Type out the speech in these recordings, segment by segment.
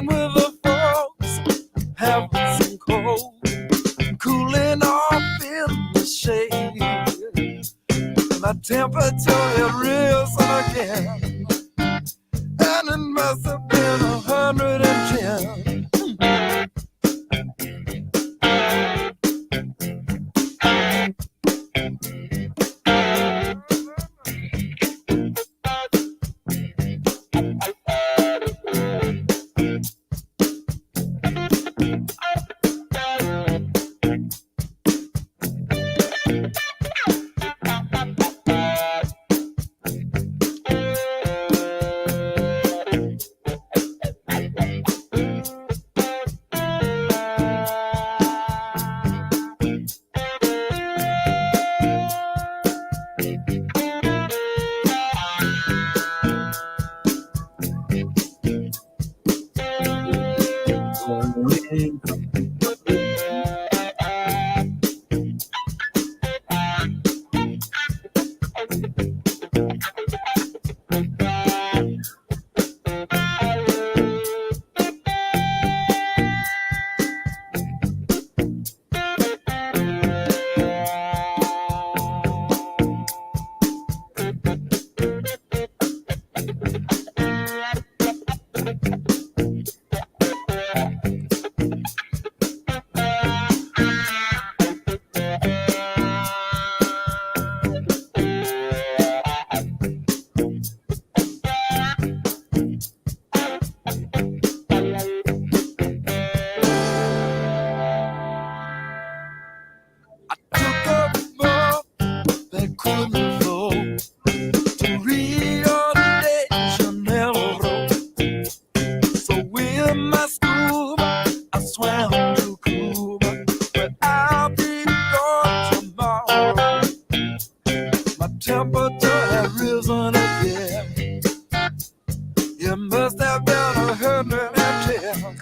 down with the folks, having some cold, cooling off in the shade. My temperature had risen again, and it must have been 110. Temperature had risen again. It must have been 110.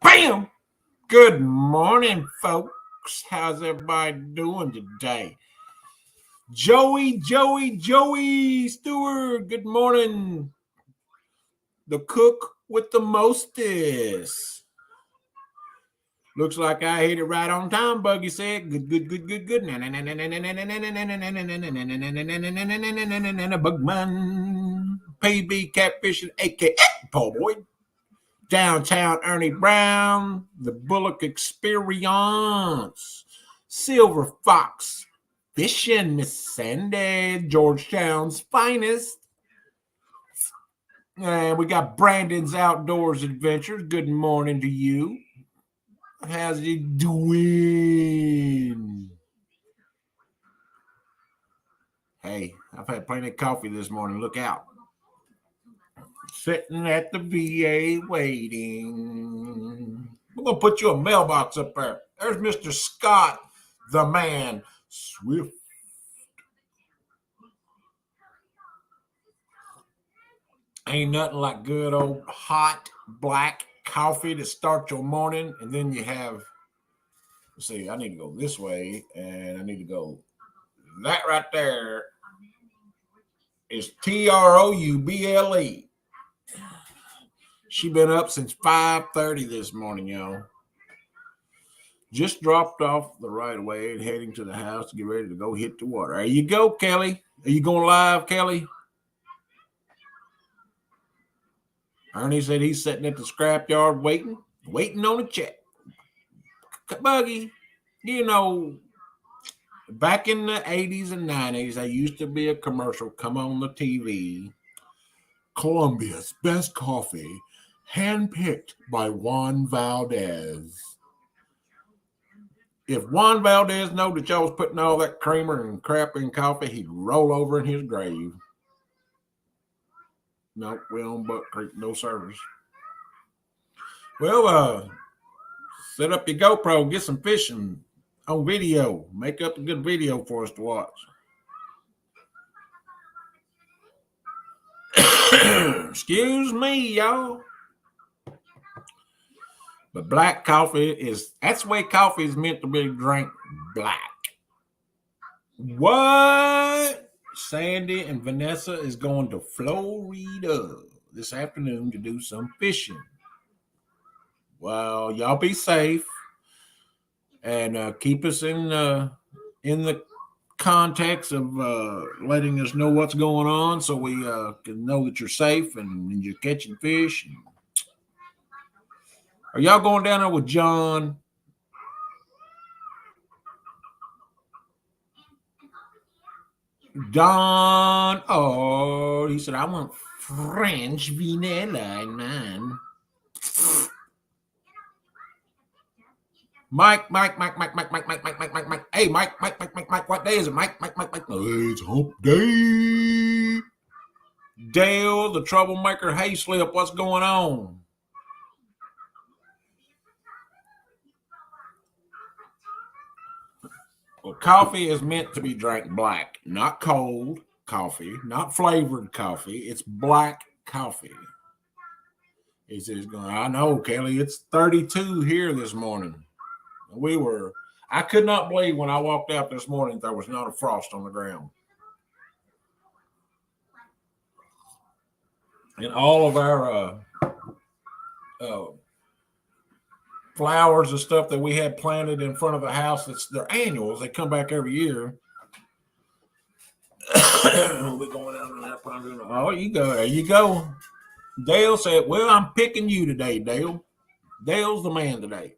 Bam! Good morning, folks. How's everybody doing today? Joey Stewart, good morning. The cook with the mostest. Looks like I hit it right on time, Buggy said. Good. Bugman. PB Catfishing, a.k.a. Paul Boyd. Downtown Ernie Brown, the Bullock Experience, Silver Fox Fishing, Miss Sandy, Georgetown's finest. And we got Brandon's Outdoors Adventures. Good morning to you. How's he doing? Hey, I've had plenty of coffee this morning. Look out. Sitting at the VA waiting. We're going to put you a mailbox up there. There's Mr. Scott, the man, Swift. Ain't nothing like good old hot black coffee to start your morning. And then you have, let's see, I need to go this way and I need to go. That right there is Trouble. She been up since 5:30 this morning, y'all. Just dropped off the right of way and heading to the house to get ready to go hit the water. There you go, Kelly. Are you going live, Kelly? Ernie said he's sitting at the scrapyard waiting on a check. Buggy, you know, back in the 80s and 90s, there used to be a commercial come on the TV. Colombia's best coffee, handpicked by Juan Valdez. If Juan Valdez know that y'all was putting all that creamer and crap in coffee, he'd roll over in his grave. Nope, we on Buck Creek, no service. Well, set up your GoPro, get some fishing on video. Make up a good video for us to watch. Excuse me, y'all. But black coffee that's the way coffee is meant to be drank, black. What? Sandy and Vanessa is going to Florida this afternoon to do some fishing. Well, y'all be safe and keep us in the context of letting us know what's going on, so we can know that you're safe and you're catching fish. Are y'all going down there with John? Don, oh, he said, I want French vanilla in mine. Mike. Hey, Mike, what day is it? Mike. It's hump day. Dale, the troublemaker, Hayslip, what's going on? Well, coffee is meant to be drank black, not cold coffee, not flavored coffee. It's black coffee. He says, I know, Kelly, it's 32 here this morning. I could not believe when I walked out this morning there was not a frost on the ground. And all of our flowers and stuff that we had planted in front of the house, they're annuals. They come back every year. We're going out on that. Oh, there you go. Dale said, well, I'm picking you today, Dale. Dale's the man today.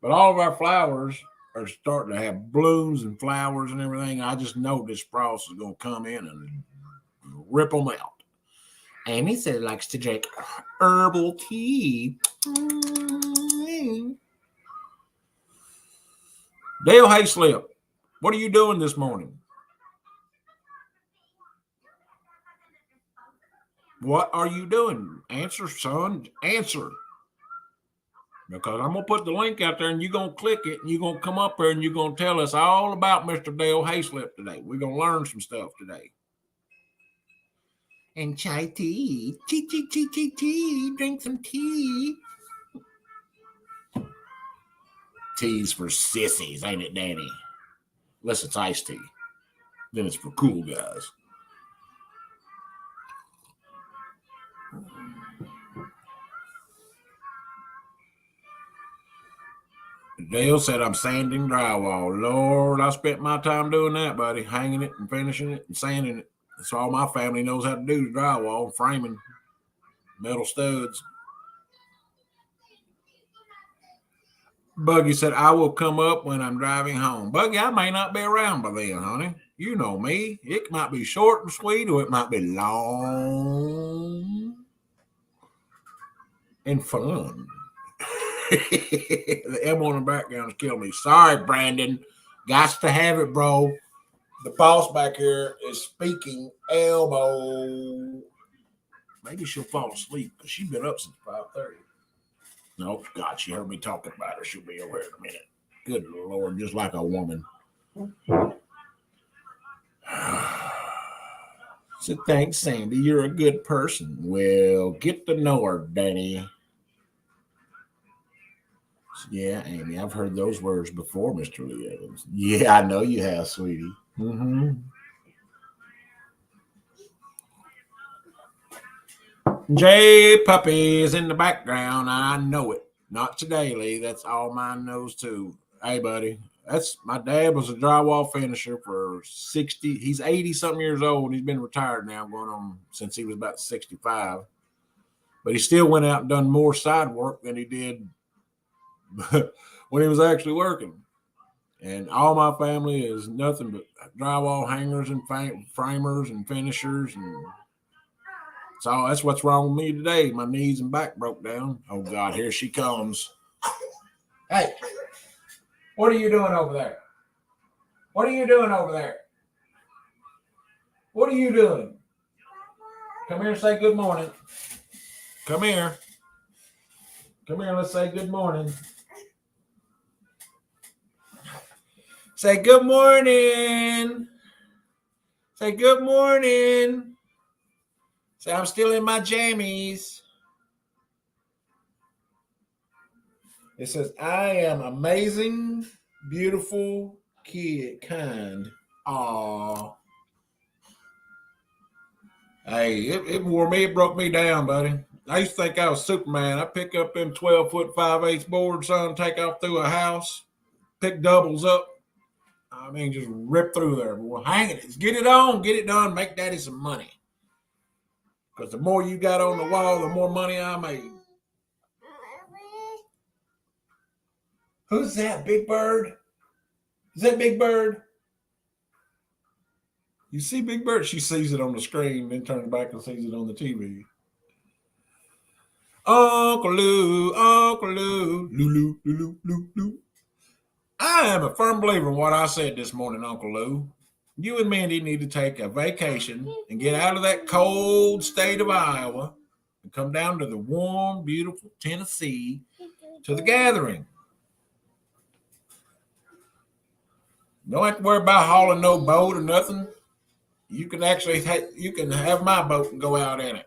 But all of our flowers are starting to have blooms and flowers and everything. I just know this frost is going to come in and rip them out. And he said he likes to drink herbal tea. Dale Hayslip, what are you doing this morning? What are you doing? Answer, son. Answer. Because I'm going to put the link out there and you're going to click it and you're going to come up here and you're going to tell us all about Mr. Dale Hayslip today. We're going to learn some stuff today. And chai tea. Tea. Drink some tea. Tea's for sissies, ain't it, Danny? Unless it's iced tea. Then it's for cool guys. Dale said, I'm sanding drywall. Lord, I spent my time doing that, buddy. Hanging it and finishing it and sanding it. That's all my family knows how to do is drywall, framing, metal studs. Buggy said, I will come up when I'm driving home. Buggy, I may not be around by then, honey. You know me. It might be short and sweet, or it might be long and fun. The M on the background is killing me. Sorry, Brandon. Got to have it, bro. The boss back here is speaking elbow. Maybe she'll fall asleep because she's been up since 5:30. No, God, she heard me talking about her. She'll be over here in a minute. Good Lord, just like a woman. So thanks, Sandy. You're a good person. Well, get to know her, Danny. Yeah, Amy, I've heard those words before, Mr. Lee Evans. Yeah, I know you have, sweetie. Mm-hmm. J Puppy is in the background. I know it. Not today, Lee. That's all mine knows too. Hey, buddy. My dad was a drywall finisher for 60. He's 80-something years old. He's been retired now, going on since he was about 65. But he still went out and done more side work than he did when he was actually working. And all my family is nothing but drywall hangers and framers and finishers. And so that's what's wrong with me today. My knees and back broke down. Oh, God, here she comes. Hey, what are you doing over there? What are you doing over there? What are you doing? Come here and say good morning. Come here. Come here, let's say good morning. Say good morning. Say good morning. Say I'm still in my jammies. It says I am amazing, beautiful, kid, kind. Aw. Hey, it wore me, it broke me down, buddy. I used to think I was Superman. I pick up them 12-foot 5/8 boards, son, take off through a house, pick doubles up. I mean, just rip through there. Well, hang it. Just get it on, get it done, make daddy some money. Because the more you got on the wall, the more money I made. Who's that, Big Bird? Is that Big Bird? You see Big Bird? She sees it on the screen, then turns back and sees it on the TV. Uncle Lou, Lou, Lou, Lou, Lou, Lou. I am a firm believer in what I said this morning, Uncle Lou. You and Mandy need to take a vacation and get out of that cold state of Iowa and come down to the warm, beautiful Tennessee to the gathering. Don't have to worry about hauling no boat or nothing. You can actually you can have my boat and go out in it.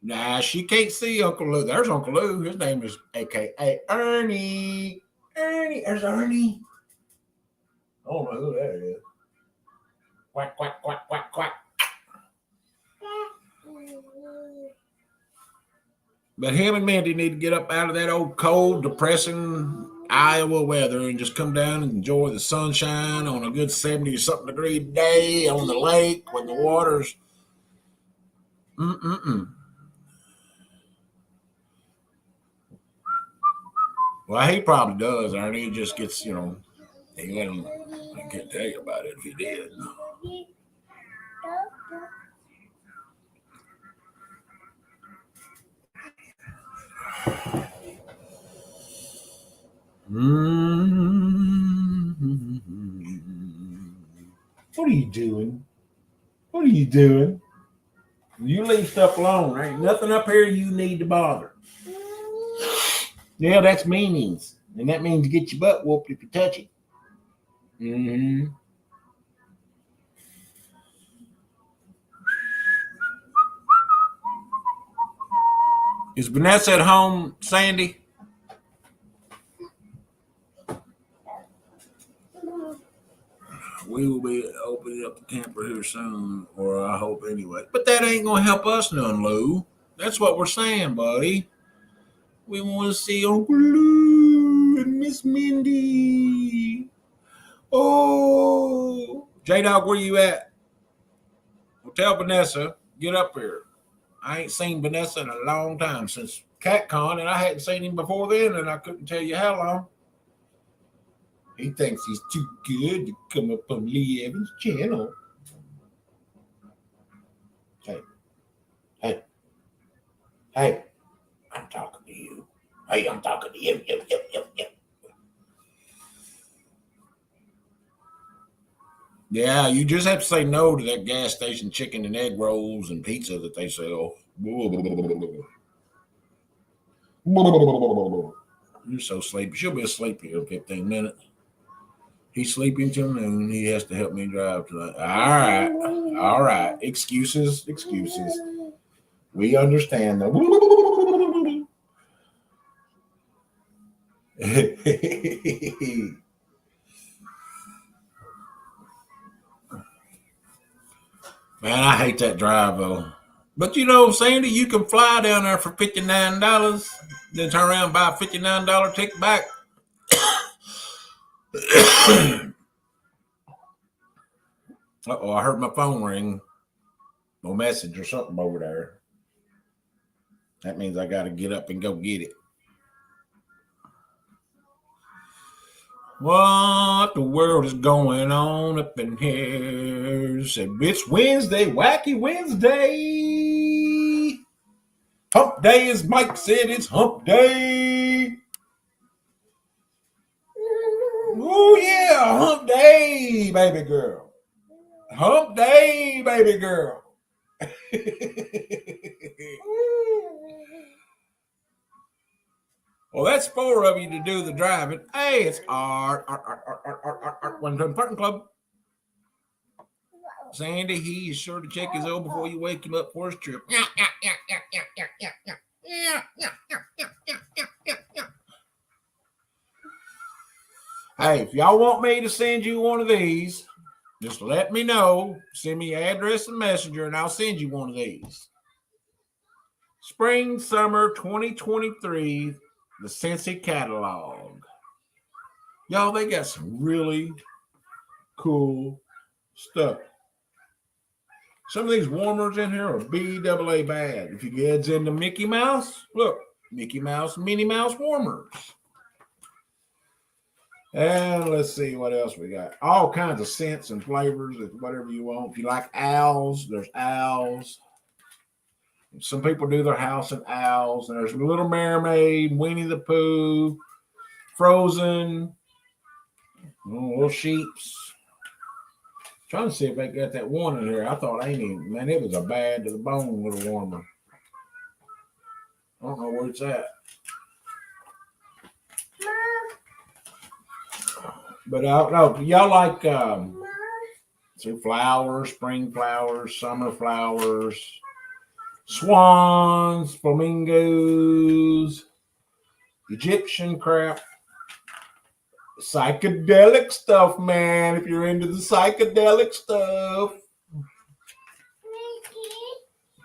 Nah, she can't see Uncle Lou. There's Uncle Lou. His name is AKA Ernie. Ernie, there's Ernie. I don't know who that is. Quack, quack, quack, quack, quack. But him and Mandy need to get up out of that old cold, depressing Iowa weather and just come down and enjoy the sunshine on a good 70-something degree day on the lake when the water's Well, he probably does, Ernie. He just gets, he wouldn't, I can't tell you about it if he did. What are you doing? What are you doing? You leave stuff alone. There ain't nothing up here you need to bother. Yeah, that's meanings. And that means get your butt whooped if you touch it. Mm-hmm. Is Vanessa at home, Sandy? We will be opening up the camper here soon, or I hope anyway. But that ain't going to help us none, Lou. That's what we're saying, buddy. We want to see Uncle Lou and Miss Mindy. Oh, J-Dog, where you at? Well, tell Vanessa, get up here. I ain't seen Vanessa in a long time, since CatCon, and I hadn't seen him before then, and I couldn't tell you how long. He thinks he's too good to come up on Lee Evans' channel. Hey, I'm talking to you. Hey, I'm talking to you. Yeah, you just have to say no to that gas station chicken and egg rolls and pizza that they sell. You're so sleepy. She'll be asleep here in 15 minutes. He's sleeping until noon. He has to help me drive tonight. All right. Excuses. We understand though. Man, I hate that drive though. But Sandy, you can fly down there for $59, then turn around and buy a $59 ticket back. Uh-oh, I heard my phone ring. No message or something over there. That means I got to get up and go get it. What the world is going on up in here? Said it's Wednesday, wacky Wednesday. Hump day, as Mike said, it's hump day. Oh yeah, hump day, baby girl. Hump day, baby girl. Well, that's 4 of you to do the driving. Hey, it's Art 100 Parking Club. Sandy, he is sure to check his O before you wake him up for his trip. Hey, if y'all want me to send you one of these, just let me know. Send me your address and messenger, and I'll send you one of these. Spring, summer 2023, the Scentsy catalog. Y'all, they got some really cool stuff. Some of these warmers in here are BAA bad. If you get into Mickey Mouse, look, Mickey Mouse, Minnie Mouse warmers. And let's see what else we got. All kinds of scents and flavors, whatever you want. If you like owls, there's owls. Some people do their house in owls. And there's Little Mermaid, Winnie the Pooh, Frozen, little sheeps. Trying to see if I got that one in here. I thought, man, it was a bad to the bone little warmer. I don't know where it's at. But I don't know. Y'all like flowers, spring flowers, summer flowers, swans, flamingos, Egyptian crap. Psychedelic stuff, man. If you're into the psychedelic stuff.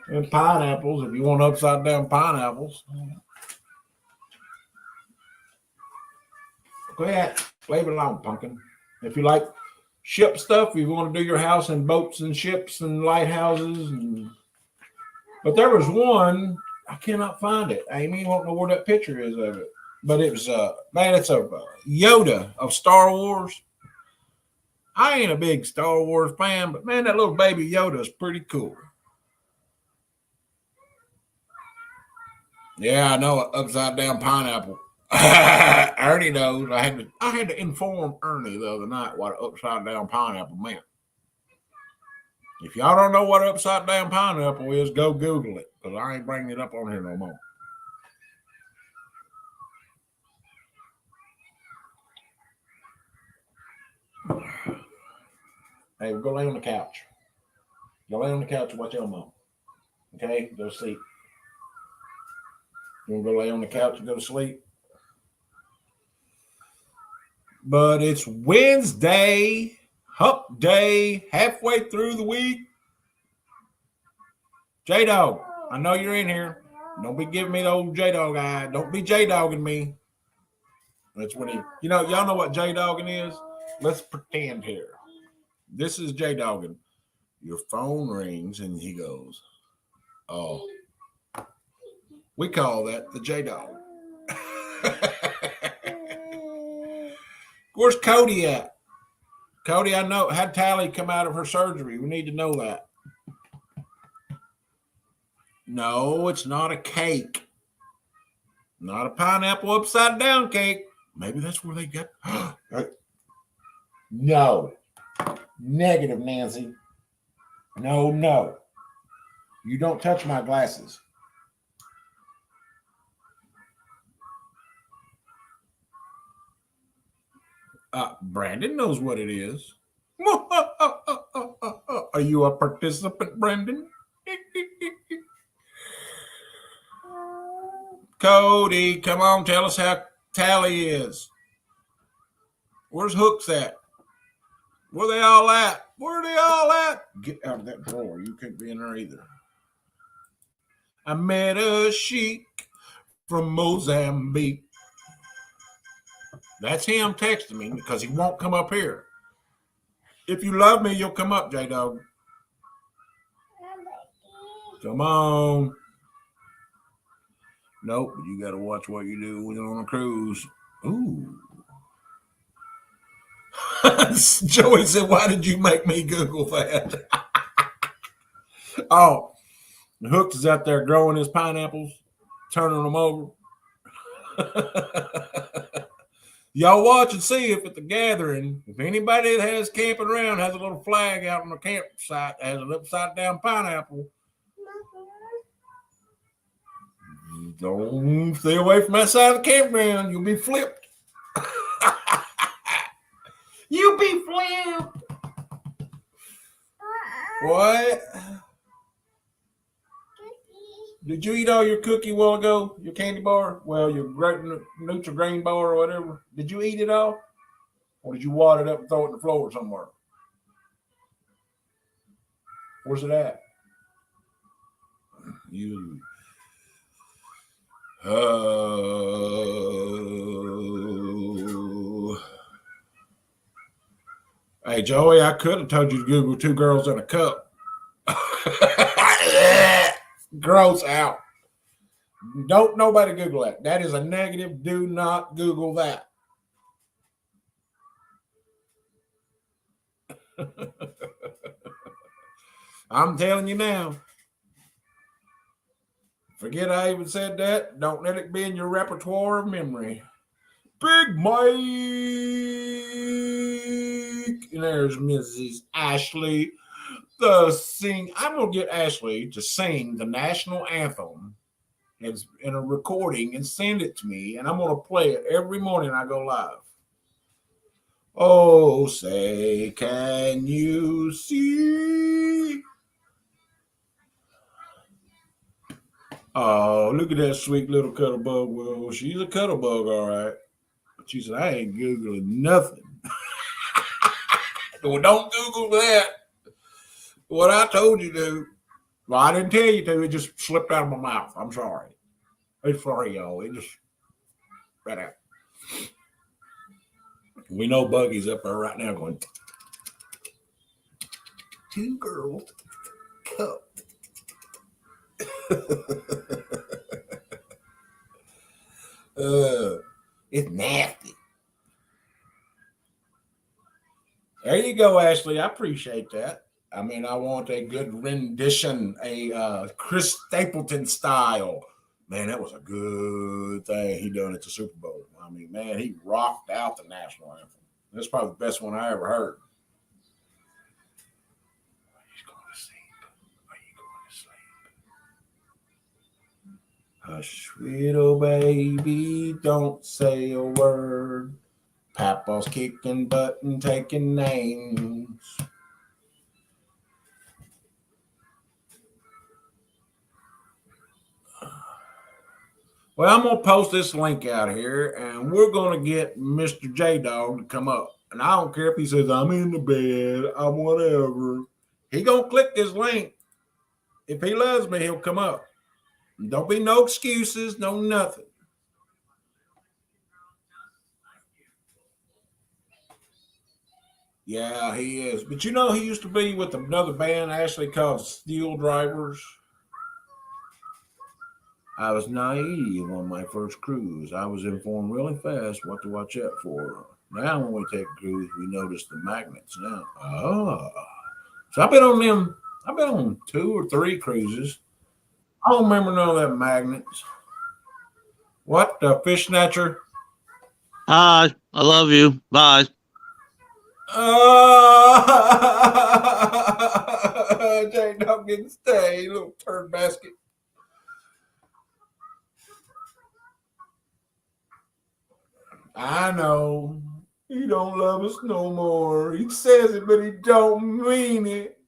And pineapples, if you want upside down pineapples. Go ahead, leave it alone, pumpkin. If you like ship stuff, you want to do your house in boats and ships and lighthouses. But there was one, I cannot find it. Amy won't know where that picture is of it. But it was, man, it's a Yoda of Star Wars. I ain't a big Star Wars fan, but man, that little baby Yoda is pretty cool. Yeah, I know, upside down pineapple. Ernie knows. I had to inform Ernie the other night what an upside down pineapple meant. If y'all don't know what upside down pineapple is, go Google it, because I ain't bringing it up on here no more. Hey, we'll go lay on the couch. Go lay on the couch and watch Elmo. Okay? Go to sleep. You want to go lay on the couch and go to sleep? But it's Wednesday, hump day, halfway through the week. J-Dog, I know you're in here. Don't be giving me the old J-Dog eye. Don't be J-Dogging me. That's what y'all know what J-Dogging is? Let's pretend here. This is J-Dogging. Your phone rings and he goes, oh. We call that the J-Dog. Where's Cody at? Cody, I know, had Tally come out of her surgery. We need to know that. No, it's not a cake. Not a pineapple upside down cake. Maybe that's where they got. No. Negative, Nancy. No. You don't touch my glasses. Brandon knows what it is. Are you a participant, Brandon? Cody, come on, tell us how Tally is. Where's Hooks at? Where they all at? Get out of that drawer. You can't be in there either. I met a sheik from Mozambique. That's him texting me because he won't come up here. If you love me, you'll come up, J-Dog. Come on. Nope, you got to watch what you do when you're on a cruise. Ooh. Joey said, why did you make me Google that? Oh, Hooks is out there growing his pineapples, turning them over. Y'all watch and see if at the gathering, if anybody that has camping around has a little flag out on the campsite that has an upside down pineapple. Don't stay away from that side of the campground. You'll be flipped. You'll be flipped. What? Did you eat all your cookie a while ago? Your candy bar? Well, your Nutri-Grain bar or whatever. Did you eat it all? Or did you wad it up and throw it on the floor somewhere? Where's it at? You. Hey, Joey, I could have told you to Google two girls in a cup. Gross out. Don't nobody Google that. That is a negative. Do not Google that. I'm telling you now. Forget I even said that. Don't let it be in your repertoire of memory. Big Mike. And there's Mrs. Ashley. I'm going to get Ashley to sing the national anthem in a recording and send it to me. And I'm going to play it every morning I go live. Oh, say, can you see? Oh, look at that sweet little cuttlebug. Well, she's a cuttlebug, all right. But she said, I ain't Googling nothing. Well, don't Google that. What I told you to. Well, I didn't tell you to. It just slipped out of my mouth. I'm sorry. I'm sorry, y'all. It just right out. We know Buggy's up there right now going, two girls cup. It's nasty. There you go, Ashley. I appreciate that. I mean, I want a good rendition, a Chris Stapleton style. Man, that was a good thing he done at the Super Bowl. I mean, man, he rocked out the national anthem. That's probably the best one I ever heard. He's going to sleep. Are you going to sleep? Hush, sweet old baby, don't say a word. Papa's kicking butt and taking names. Well, I'm going to post this link out here, and we're going to get Mr. J-Dog to come up. And I don't care if he says, I'm in the bed, I'm whatever. He going to click this link. If he loves me, he'll come up. Don't be no excuses, no nothing. Yeah, he is. But you know, he used to be with another band actually called Steel Drivers. I was naive on my first cruise. I was informed really fast what to watch out for. Now, when we take a cruise, we notice the magnets now. Oh. So I've been on 2 or 3 cruises. I don't remember none of that magnets. What, the fish snatcher? Hi, I love you. Bye. Jay, don't get to stay, little turd basket. I know. He don't love us no more. He says it, but he don't mean it.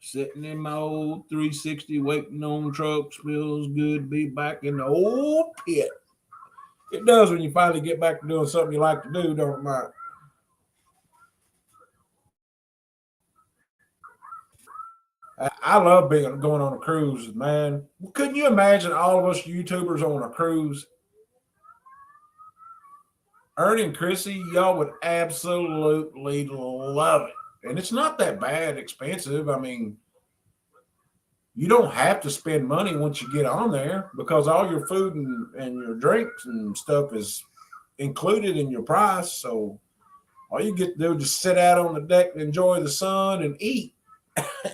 Sitting in my old 360 waiting on trucks feels good to be back in the old pit. It does when you finally get back to doing something you like to do, don't it, Mike? I love going on a cruise, man. Couldn't you imagine all of us YouTubers on a cruise? Ernie and Chrissy, y'all would absolutely love it and it's not that bad expensive. I mean, you don't have to spend money once you get on there because all your food and your drinks and stuff is included in your price. So all you get to do is just sit out on the deck and enjoy the sun and eat.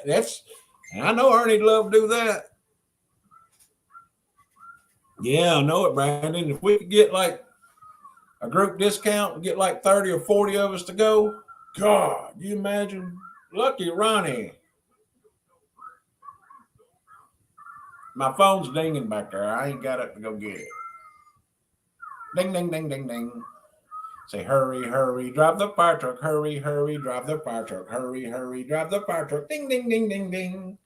And I know Ernie'd love to do that. Yeah, I know it, Brandon. If we could get like a group discount and get like 30 or 40 of us to go, God, you imagine? Lucky Ronnie. My phone's dinging back there. I ain't got it to go get it. Ding, ding, ding, ding, ding. Say, hurry, hurry, drive the fire truck. Hurry, hurry, drive the fire truck. Hurry, hurry, drive the fire truck. Ding, ding, ding, ding, ding.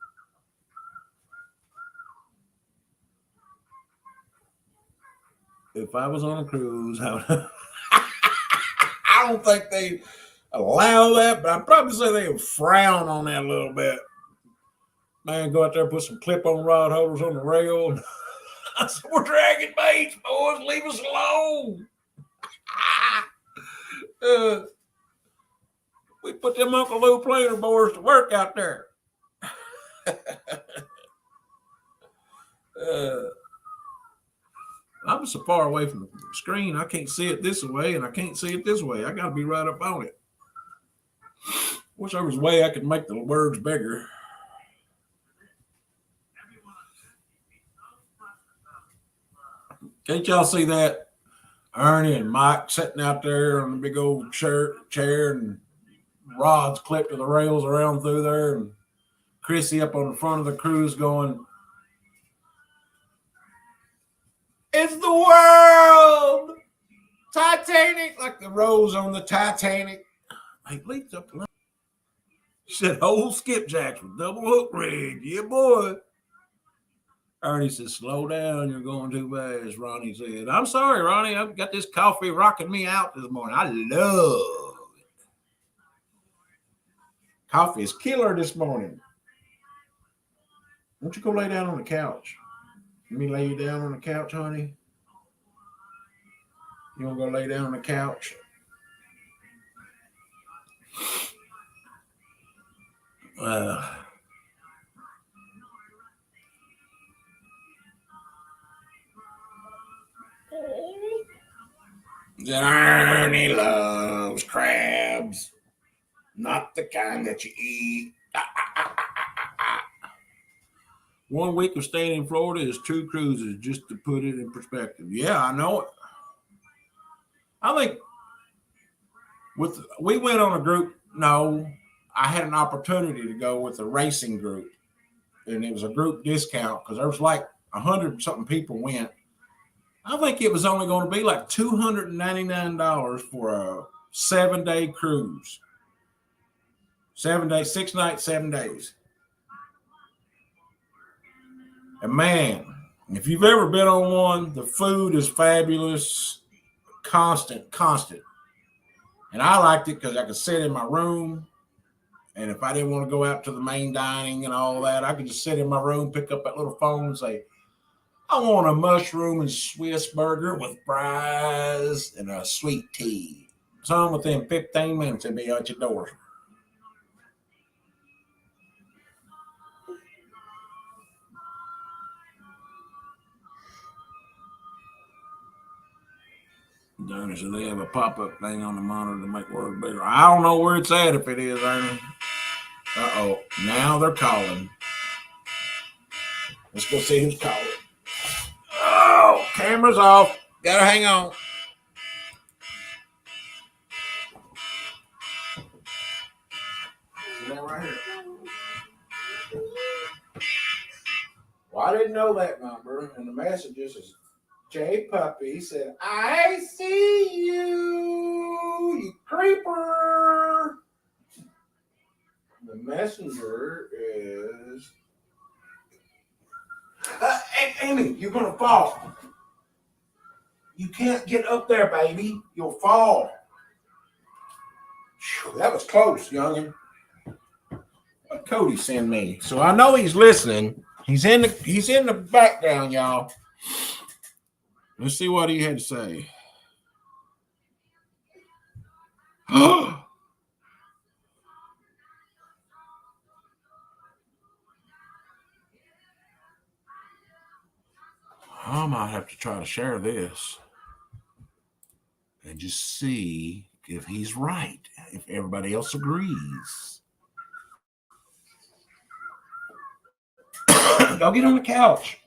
If I was on a cruise, I don't think they allow that, but I'd probably say they would frown on that a little bit. Man, go out there and put some clip-on rod holders on the rail. I said, we're dragging baits, boys. Leave us alone. We put them Uncle Lou planer boys to work out there. I'm so far away from the screen, I can't see it this way, and I can't see it this way. I got to be right up on it. Wish there was a way I could make the words bigger. Can't y'all see that? Ernie and Mike sitting out there on the big old chair and rods clipped to the rails around through there, and Chrissy up on the front of the cruise going, it's the world! Titanic! Like the rose on the Titanic. He leaped up the line. He said, old skipjacks with double hook rig. Yeah, boy. Ernie said, slow down. You're going too fast, Ronnie said. I'm sorry, Ronnie. I've got this coffee rocking me out this morning. I love it. Coffee is killer this morning. Why don't you go lay down on the couch? Let me lay you down on the couch, honey. You want to go lay down on the couch? Ernie loves crabs. Not the kind that you eat. 1 week of staying in Florida is 2 cruises, just to put it in perspective. Yeah, I know it. I think we went on a group. No, I had an opportunity to go with a racing group, and it was a group discount because there was like 100 something people went. I think it was only going to be like $299 for a 7-day cruise. 7 days, 6 nights, 7 days. And man, if you've ever been on one, the food is fabulous, constant. And I liked it because I could sit in my room. And if I didn't want to go out to the main dining and all that, I could just sit in my room, pick up that little phone and say, I want a mushroom and Swiss burger with fries and a sweet tea. So within 15 minutes, it'll be out your door. Darn it, so they have a pop-up thing on the monitor to make words bigger. I don't know where it's at if it is, Ernie. Uh-oh, now they're calling. Let's go see who's calling. Oh, camera's off. Gotta hang on. See that right here? Well, I didn't know that number, and the messages is J Puppy said, I see you, you creeper. The messenger is Amy, you're going to fall. You can't get up there, baby. You'll fall. Whew, that was close, youngin. What Cody send me? So I know he's listening. He's in the background, y'all. Let's see what he had to say. I might have to try to share this and just see if he's right, if everybody else agrees. Go get on the couch.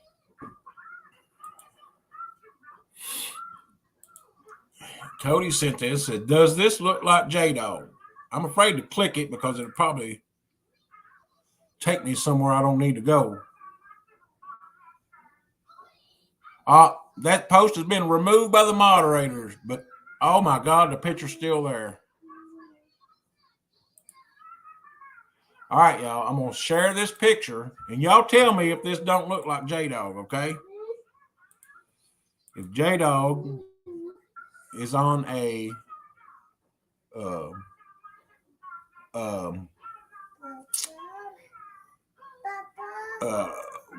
Cody sent this. Said, does this look like J-Dog? I'm afraid to click it because it'll probably take me somewhere I don't need to go. That post has been removed by the moderators, but oh my God, the picture's still there. All right, y'all, I'm going to share this picture, and y'all tell me if this don't look like J-Dog, okay? If J-Dog is on a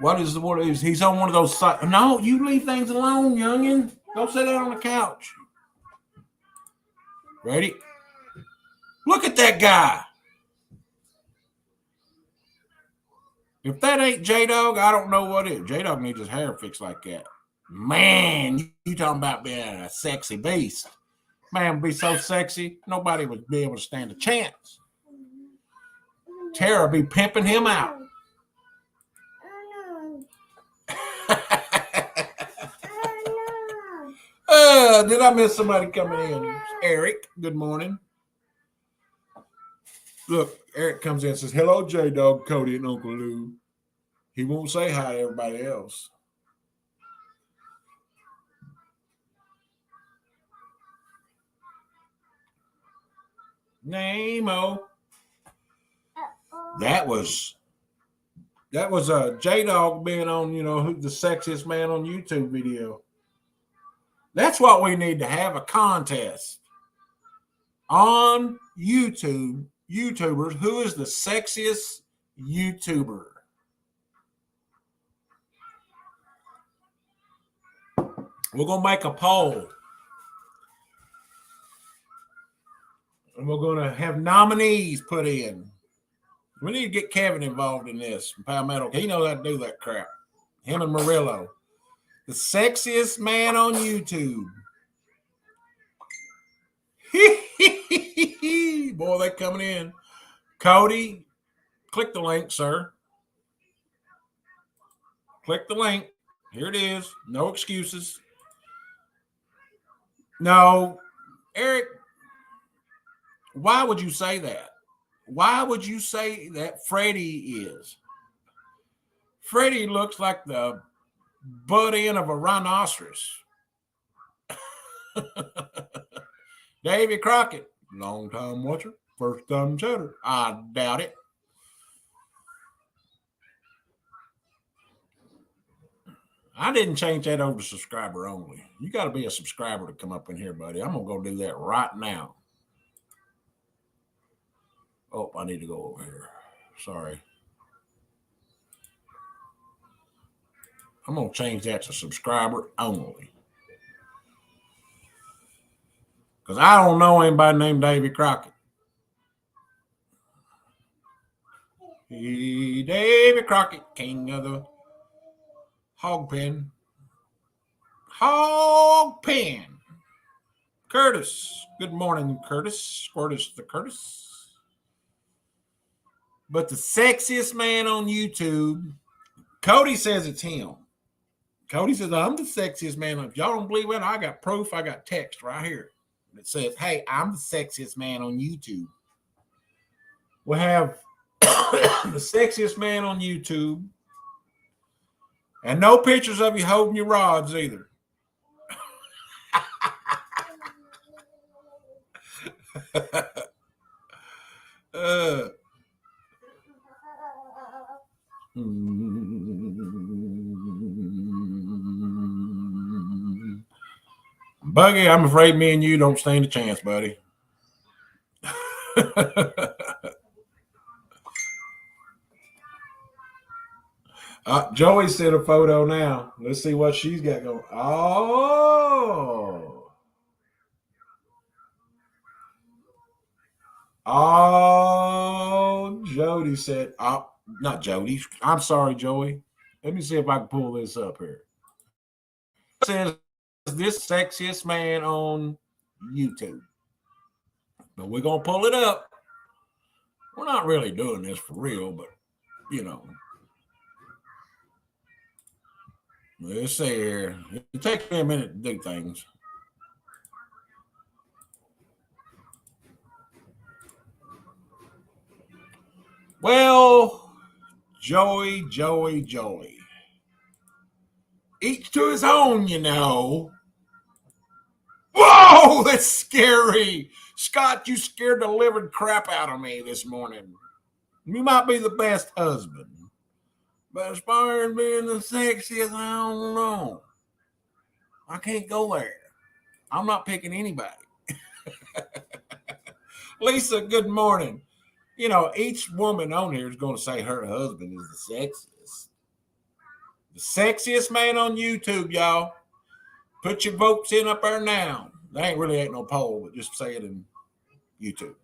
what is he's on one of those sites. No, you leave things alone, youngin. Go sit down on the couch. Ready? Look at that guy. If that ain't J-Dog, I don't know what is. J-Dog needs his hair fixed like that. Man, you talking about being a sexy beast. Man would be so sexy, nobody would be able to stand a chance. Tara be pimping him out. Did I miss somebody coming in? Eric, good morning. Look, Eric comes in and says, hello, J-Dog, Cody, and Uncle Lou. He won't say hi to everybody else. Name-o. That was J-Dog being on, who's the sexiest man on YouTube video. That's what we need to have, a contest on YouTube. YouTubers, who is the sexiest YouTuber? We're going to make a poll. And we're going to have nominees put in. We need to get Kevin involved in this. Palmetto. He knows how to do that crap. Him and Murillo. The sexiest man on YouTube. Boy, they coming in. Cody, click the link, sir. Click the link. Here it is. No excuses. No, Eric, why would you say that? Why would you say that Freddie is? Freddie looks like the butt end of a rhinoceros. Davy Crockett, long time watcher, first time chatter. I doubt it. I didn't change that over to subscriber only. You got to be a subscriber to come up in here, buddy. I'm going to go do that right now. Oh, I need to go over here. Sorry. I'm going to change that to subscriber only. Because I don't know anybody named Davy Crockett. Davy Crockett, king of the hog pen. Hog pen. Curtis. Good morning, Curtis. Curtis the Curtis. But the sexiest man on YouTube, Cody says it's him. Cody says, I'm the sexiest man. If y'all don't believe it, I got proof. I got text right here. It says, hey, I'm the sexiest man on YouTube. We'll have the sexiest man on YouTube. And no pictures of you holding your rods either. Buggy, I'm afraid me and you don't stand a chance, buddy. Joey sent a photo now. Let's see what she's got going. Oh, Jody said, not Jody. I'm sorry, Joey. Let me see if I can pull this up here. says this sexiest man on YouTube. But we're going to pull it up. We're not really doing this for real, but, you know. Let's see here. It takes me a minute to do things. Well, Joey. Each to his own, you know. Whoa, that's scary. Scott, you scared the living crap out of me this morning. You might be the best husband. But as far as being the sexiest, I don't know. I can't go there. I'm not picking anybody. Lisa, good morning. You know, each woman on here is going to say her husband is the sexiest. The sexiest man on YouTube, y'all. Put your votes in up there now. There ain't no poll, but just say it in YouTube.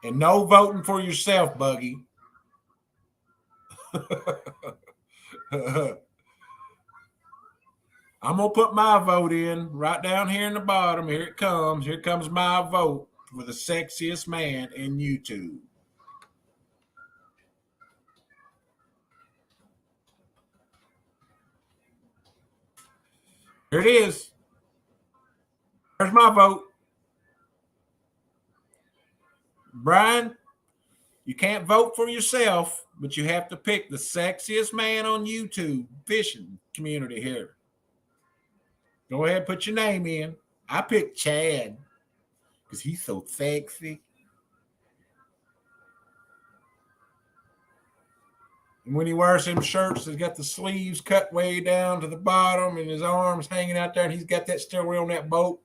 And no voting for yourself, Buggy. I'm going to put my vote in right down here in the bottom. Here it comes. Here comes my vote for the sexiest man in YouTube. Here it is. There's my vote. Brian, you can't vote for yourself, but you have to pick the sexiest man on YouTube fishing community here. Go ahead and put your name in. I picked Chad because he's so sexy. And when he wears them shirts, he's got the sleeves cut way down to the bottom and his arms hanging out there, and he's got that still on that boat.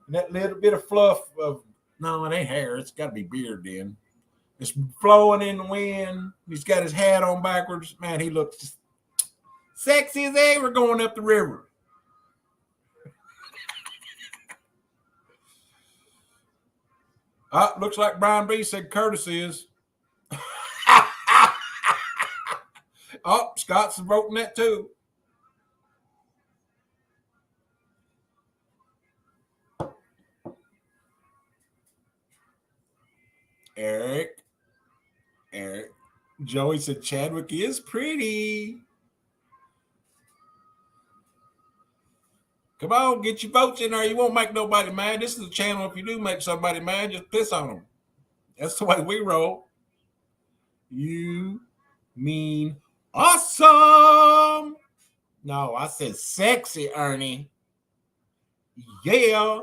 And that little bit of fluff of, no, it ain't hair. It's got to be beard then. It's flowing in the wind. He's got his hat on backwards. Man, he looks sexy as ever going up the river. Looks like Brian B said Curtis is. Oh, Scott's voting that too. Eric. Joey said Chadwick is pretty. Come on, get your votes in there. You won't make nobody mad. This is a channel. If you do make somebody mad, just piss on them. That's the way we roll. You mean awesome. No, I said sexy, Ernie. Yeah.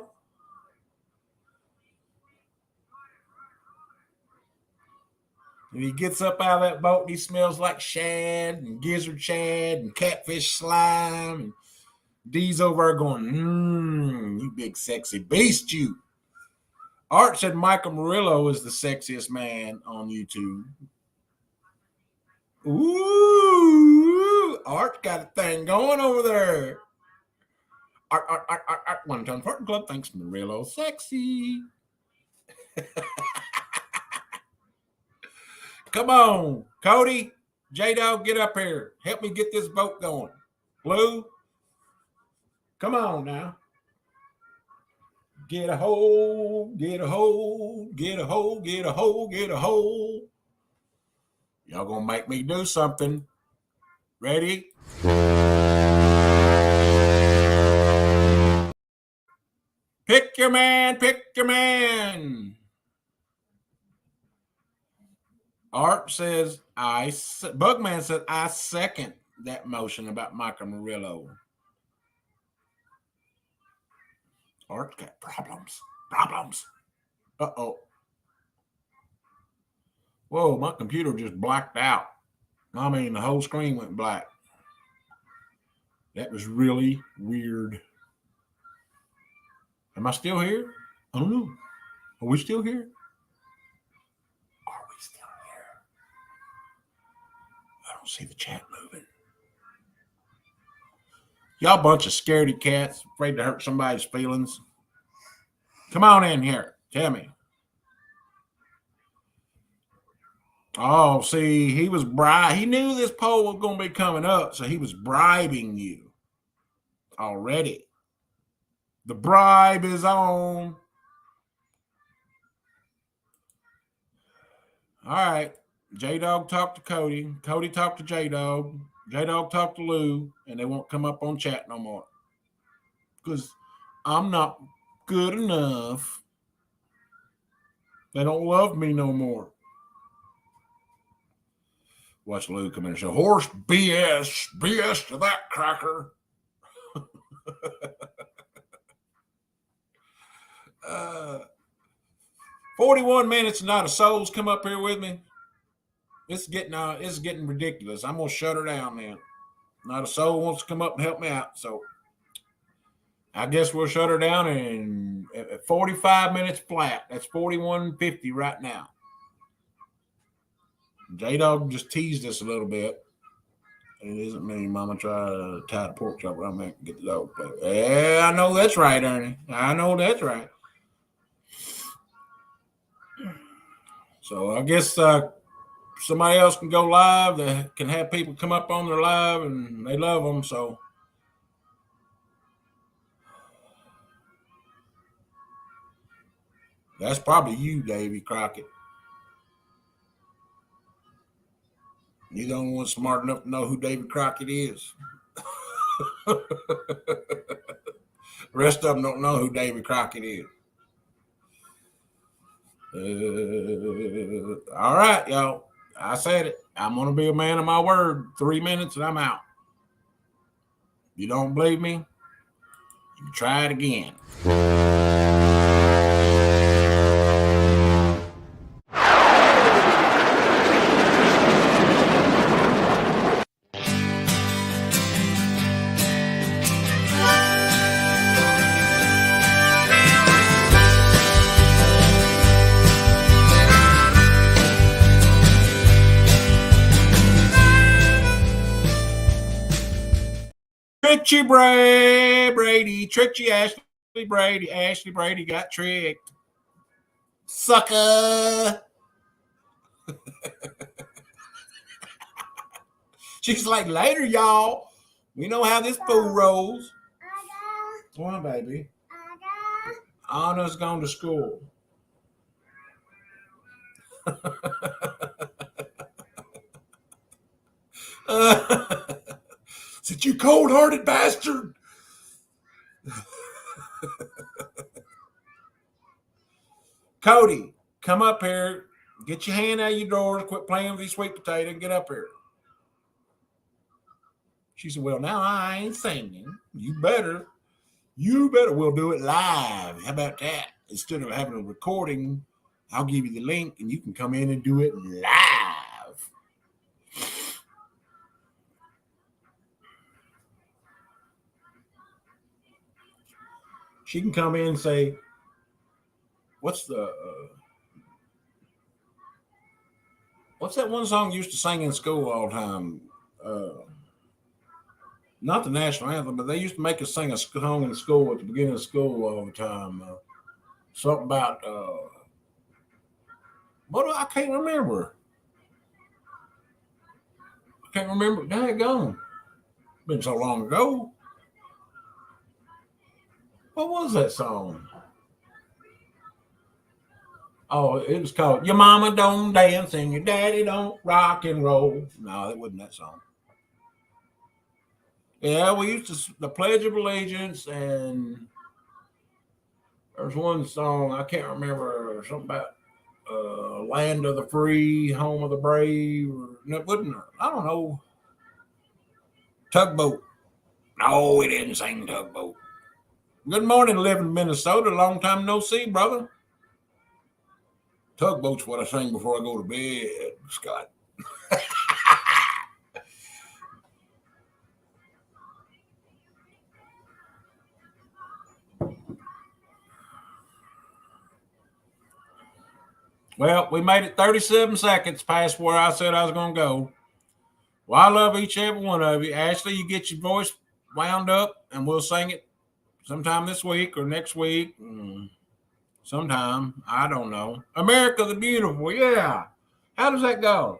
And he gets up out of that boat and he smells like shad and gizzard shad and catfish slime. And D's over there going, you big sexy beast, you. Art said Michael Murillo is the sexiest man on YouTube. Ooh, Art got a thing going over there. Art. 1 ton Farting Club. Thanks, Murillo. Sexy. Come on, Cody, J-Dog, get up here. Help me get this boat going. Blue, come on now. Get a hole, get a hole, get a hole, get a hole, get a hole. Y'all gonna make me do something. Ready? Pick your man, pick your man. Art says, Bugman said, I second that motion about Michael Murillo. Art's got problems. Uh-oh. Whoa, my computer just blacked out. I mean, the whole screen went black. That was really weird. Am I still here? I don't know. Are we still here? Are we still here? I don't see the chat moving. Y'all bunch of scaredy cats, afraid to hurt somebody's feelings. Come on in here. Tell me. Oh, see, he knew this poll was going to be coming up, so he was bribing you already. The bribe is on. All right. J-Dog talked to Cody. Cody talked to J-Dog. J-Dog talked to Lou, and they won't come up on chat no more. Because I'm not good enough. They don't love me no more. Watch Lou come in and say, horse BS. BS to that cracker. 41 minutes and not a soul's come up here with me. It's getting ridiculous. I'm gonna shut her down, man. Not a soul wants to come up and help me out, so I guess we'll shut her down. And at 45 minutes flat, that's 41.50 right now. J-Dog just teased us a little bit. It isn't me, Mama. Try to tie the pork chop around me and get the dog play. Yeah, I know that's right, Ernie. I know that's right. So I guess somebody else can go live. They can have people come up on their live, and they love them. So that's probably you, Davy Crockett. You're the only one smart enough to know who David Crockett is. The rest of them don't know who David Crockett is. All right, y'all. I said it. I'm going to be a man of my word. 3 minutes and I'm out. You don't believe me? You try it again. Tricked you, Brady. Tricked you, Ashley Brady. Ashley Brady got tricked. Sucker. She's like, later, y'all. We know how this fool rolls. Come on, baby. Anna's gone to school. Said, you cold-hearted bastard. Cody, come up here. Get your hand out of your drawers. Quit playing with these sweet potato and get up here. She said, well, now I ain't singing. You better. We'll do it live. How about that? Instead of having a recording, I'll give you the link and you can come in and do it live. She can come in and say, what's that one song you used to sing in school all the time? Not the national anthem, but they used to make us sing a song in school at the beginning of school all the time. Something about I can't remember. Daggone. Been so long ago. What was that song? Oh, it was called Your Mama Don't Dance and Your Daddy Don't Rock and Roll. No, it wasn't that song. Yeah, we used to the Pledge of Allegiance, and there's one song I can't remember, something about Land of the Free, Home of the Brave. No, wasn't there? I don't know. Tugboat. No, we didn't sing Tugboat. Good morning, live in Minnesota. Long time no see, brother. Tugboat's what I sing before I go to bed, Scott. Well, we made it 37 seconds past where I said I was going to go. Well, I love each and every one of you. Ashley, you get your voice wound up, and we'll sing it sometime this week or next week. Sometime. I don't know. America the Beautiful. Yeah. How does that go?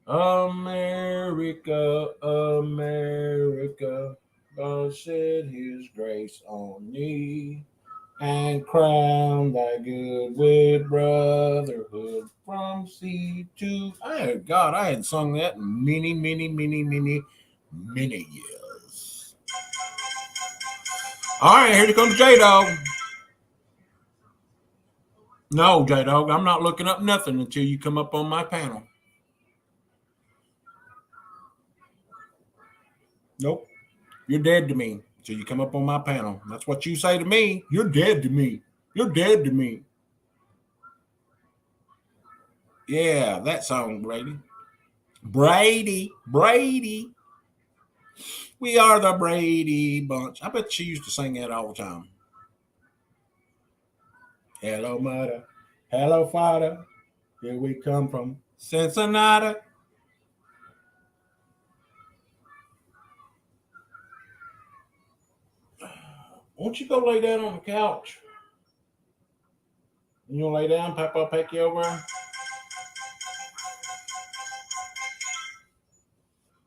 America, America, God shed his grace on thee and crown thy good with brotherhood from sea to. God, I hadn't sung that in many years. All right, here comes J-Dog. No, J-Dog, I'm not looking up nothing until you come up on my panel. Nope. You're dead to me until you come up on my panel. That's what you say to me. You're dead to me. You're dead to me. Yeah, that song, Brady. Brady. We are the Brady Bunch. I bet she used to sing that all the time. Hello, mother. Hello, father. Here we come from Cincinnati. Won't you go lay down on the couch? You want to lay down? Papa will take you over.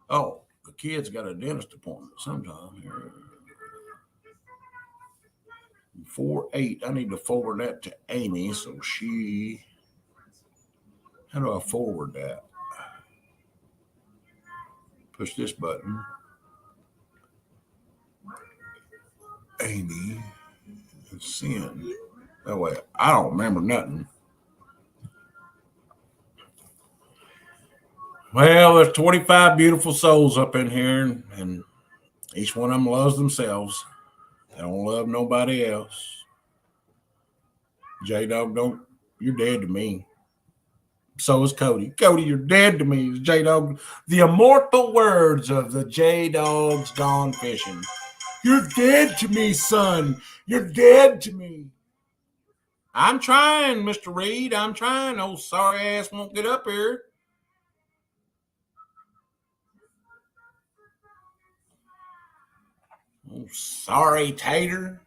Oh, the kid's got a dentist appointment sometime here. 4-8. I need to forward that to Amy so she. How do I forward that? Push this button. Amy and send. That way, I don't remember nothing. Well, there's 25 beautiful souls up in here, and each one of them loves themselves. They don't love nobody else. J-Dog, you're dead to me. So is Cody. Cody, you're dead to me. J-Dog, the immortal words of the J-Dog's gone fishing. You're dead to me, son. You're dead to me. I'm trying, Mr. Reed. I'm trying. Oh, sorry ass won't get up here. Oh, sorry, Tater.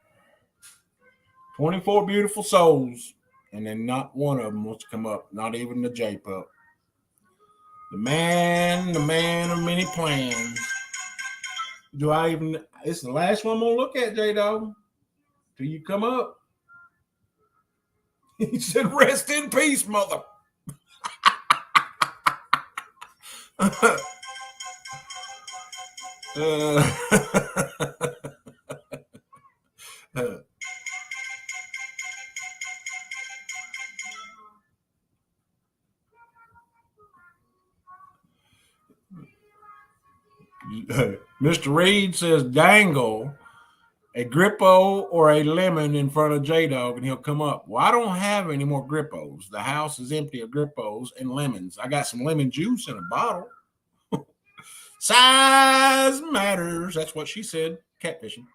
24 beautiful souls. And then not one of them wants to come up. Not even the J-Pup. The man of many plans. Do I even? It's the last one I'm going to look at, J-Dog. Till you come up. He said, rest in peace, mother. Mr. Reed says, dangle a Grippo or a lemon in front of J-Dog and he'll come up. Well, I don't have any more Grippos. The house is empty of Grippos and lemons. I got some lemon juice in a bottle. Size matters. That's what she said. Catfishing.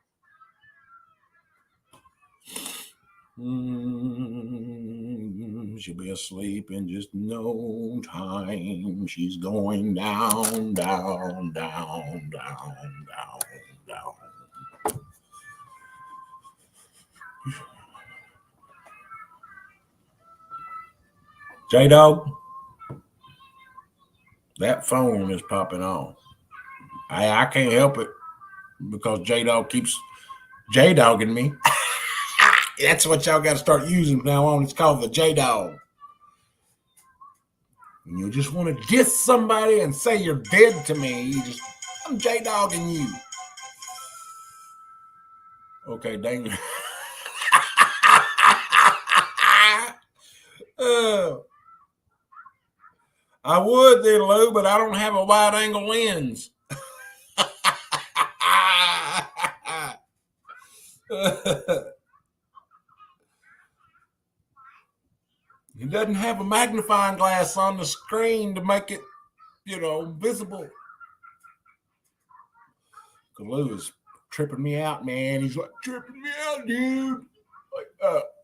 She'll be asleep in just no time. She's going down. J-Dog, that phone is popping on. I can't help it because J-Dog keeps J-Dogging me. That's what y'all got to start using from now on. It's called the J-Dog. And you just want to diss somebody and say you're dead to me. I'm J-Dogging you. Okay, dang it. I would then, Lou, but I don't have a wide angle lens. It doesn't have a magnifying glass on the screen to make it, visible. Lou is tripping me out, man. He's like, tripping me out, dude. Like,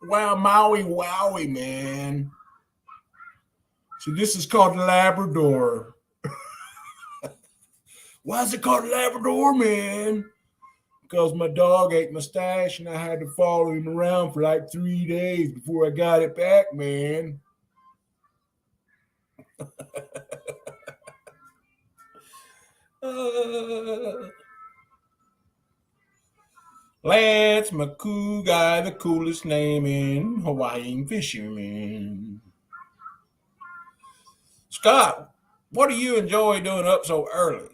wow, Maui, wowie, man. So this is called Labrador. Why is it called Labrador, man? Because my dog ate my stash and I had to follow him around for like 3 days before I got it back, man. Lance McCoo guy, the coolest name in Hawaiian fisherman. Scott, what do you enjoy doing up so early?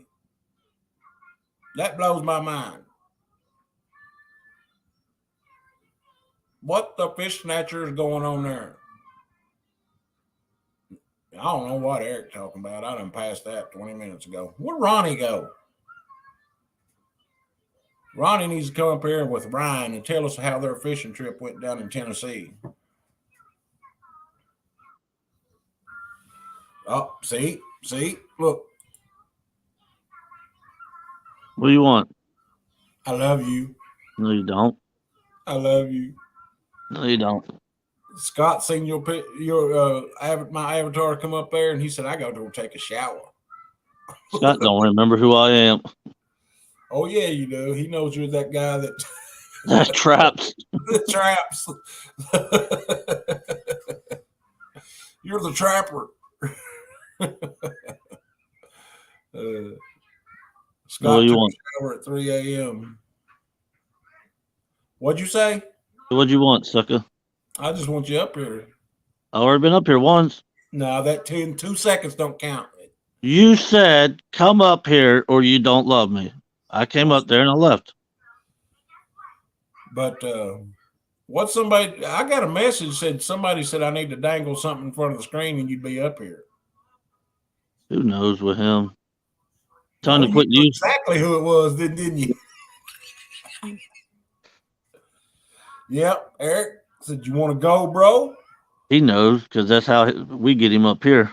That blows my mind. What the fish snatcher is going on there? I don't know what Eric's talking about. I done passed that 20 minutes ago. Where'd Ronnie go? Ronnie needs to come up here with Ryan and tell us how their fishing trip went down in Tennessee. Oh, see, look. What do you want? I love you. No, you don't. I love you. No, you don't. Scott seen my avatar come up there, and he said, "I got to go take a shower." Scott don't remember who I am. Oh yeah, you do. He knows you're that guy that Traps. traps. You're the trapper. Scott What do you took want? a shower at 3 a.m. What'd you say? What do you want, sucker? I just want you up here. I already been up here once. No, that 2 seconds don't count. You said, come up here or you don't love me. I came up there and I left. But I got a message somebody said I need to dangle something in front of the screen and you'd be up here. Who knows with him? Time to quit You knew using. exactly who it was, didn't you? Yep, Eric said, "You want to go, bro?" He knows because that's how we get him up here.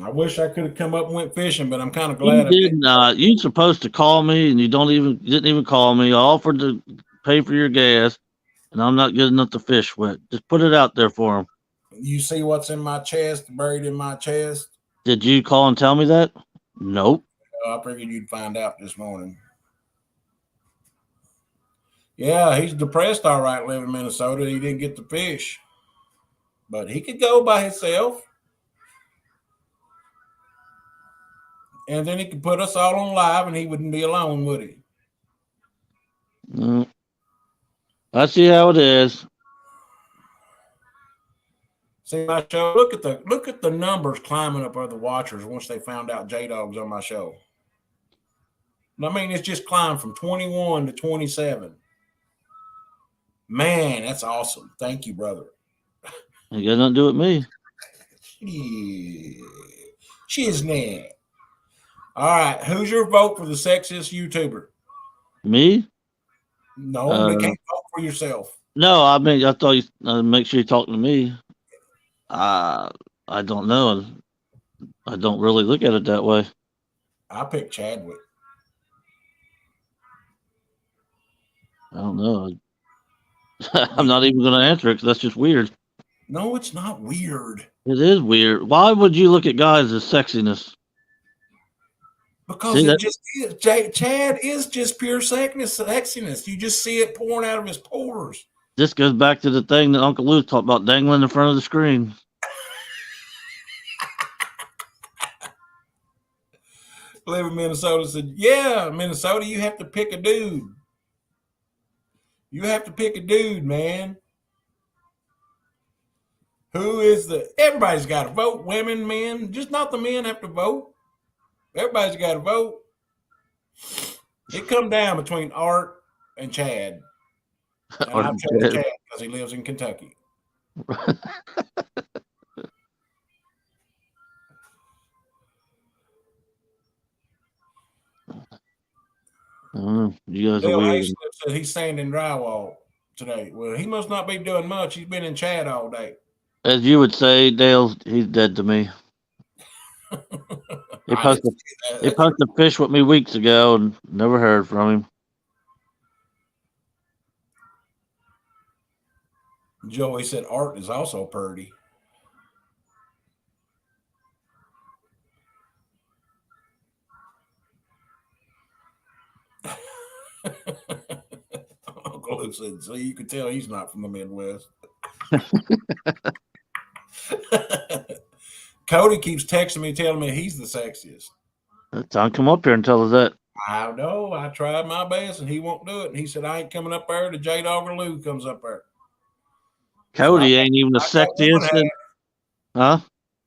I wish I could have come up and went fishing, but I'm kind of glad You I didn't. did not. You supposed to call me, and you didn't even call me. I offered to pay for your gas, and I'm not good enough to fish with. Just put it out there for him. You see what's in my chest, buried in my chest? Did you call and tell me that? Nope. I figured you'd find out this morning. Yeah, he's depressed, all right, living in Minnesota. He didn't get to fish, but he could go by himself. And then he could put us all on live and he wouldn't be alone, would he? No. I see how it is. See my show. Look at the numbers climbing up of the watchers once they found out J-Dog's on my show. I mean, it's just climbed from 21 to 27. Man, that's awesome. Thank you, brother. You got nothing to do with me. Yeah. Shiznit. All right. Who's your vote for the sexiest YouTuber? Me? No, you can't vote for yourself. No, I mean, I thought you make sure you're talking to me. I don't know. I don't really look at it that way. I picked Chadwick. I don't know. I'm not even going to answer it because that's just weird. No, it's not weird. It is weird. Why would you look at guys as sexiness? Because it just is. Chad is just pure sexiness. You just see it pouring out of his pores. This goes back to the thing that Uncle Lou talked about dangling in front of the screen. Live in Minnesota said, "Yeah, Minnesota, you have to pick a dude. You have to pick a dude, man. Who is everybody's got to vote, women, men, just not the men have to vote. Everybody's got to vote. It come down between Art and Chad. And I've chosen Chad because he lives in Kentucky. You guys Bill are weird. Hayslip said he's sanding drywall today. Well, he must not be doing much. He's been in Chad all day. As you would say, Dale, he's dead to me. He posted fish with me weeks ago and never heard from him. Joey said Art is also purdy. Uncle Luke said, so you can tell he's not from the Midwest. Cody keeps texting me, telling me he's the sexiest. Tom, come up here and tell us that. I know. I tried my best, and he won't do it. And he said, I ain't coming up there. The J-Dog or Lou comes up there. Cody ain't even the sexiest. Huh?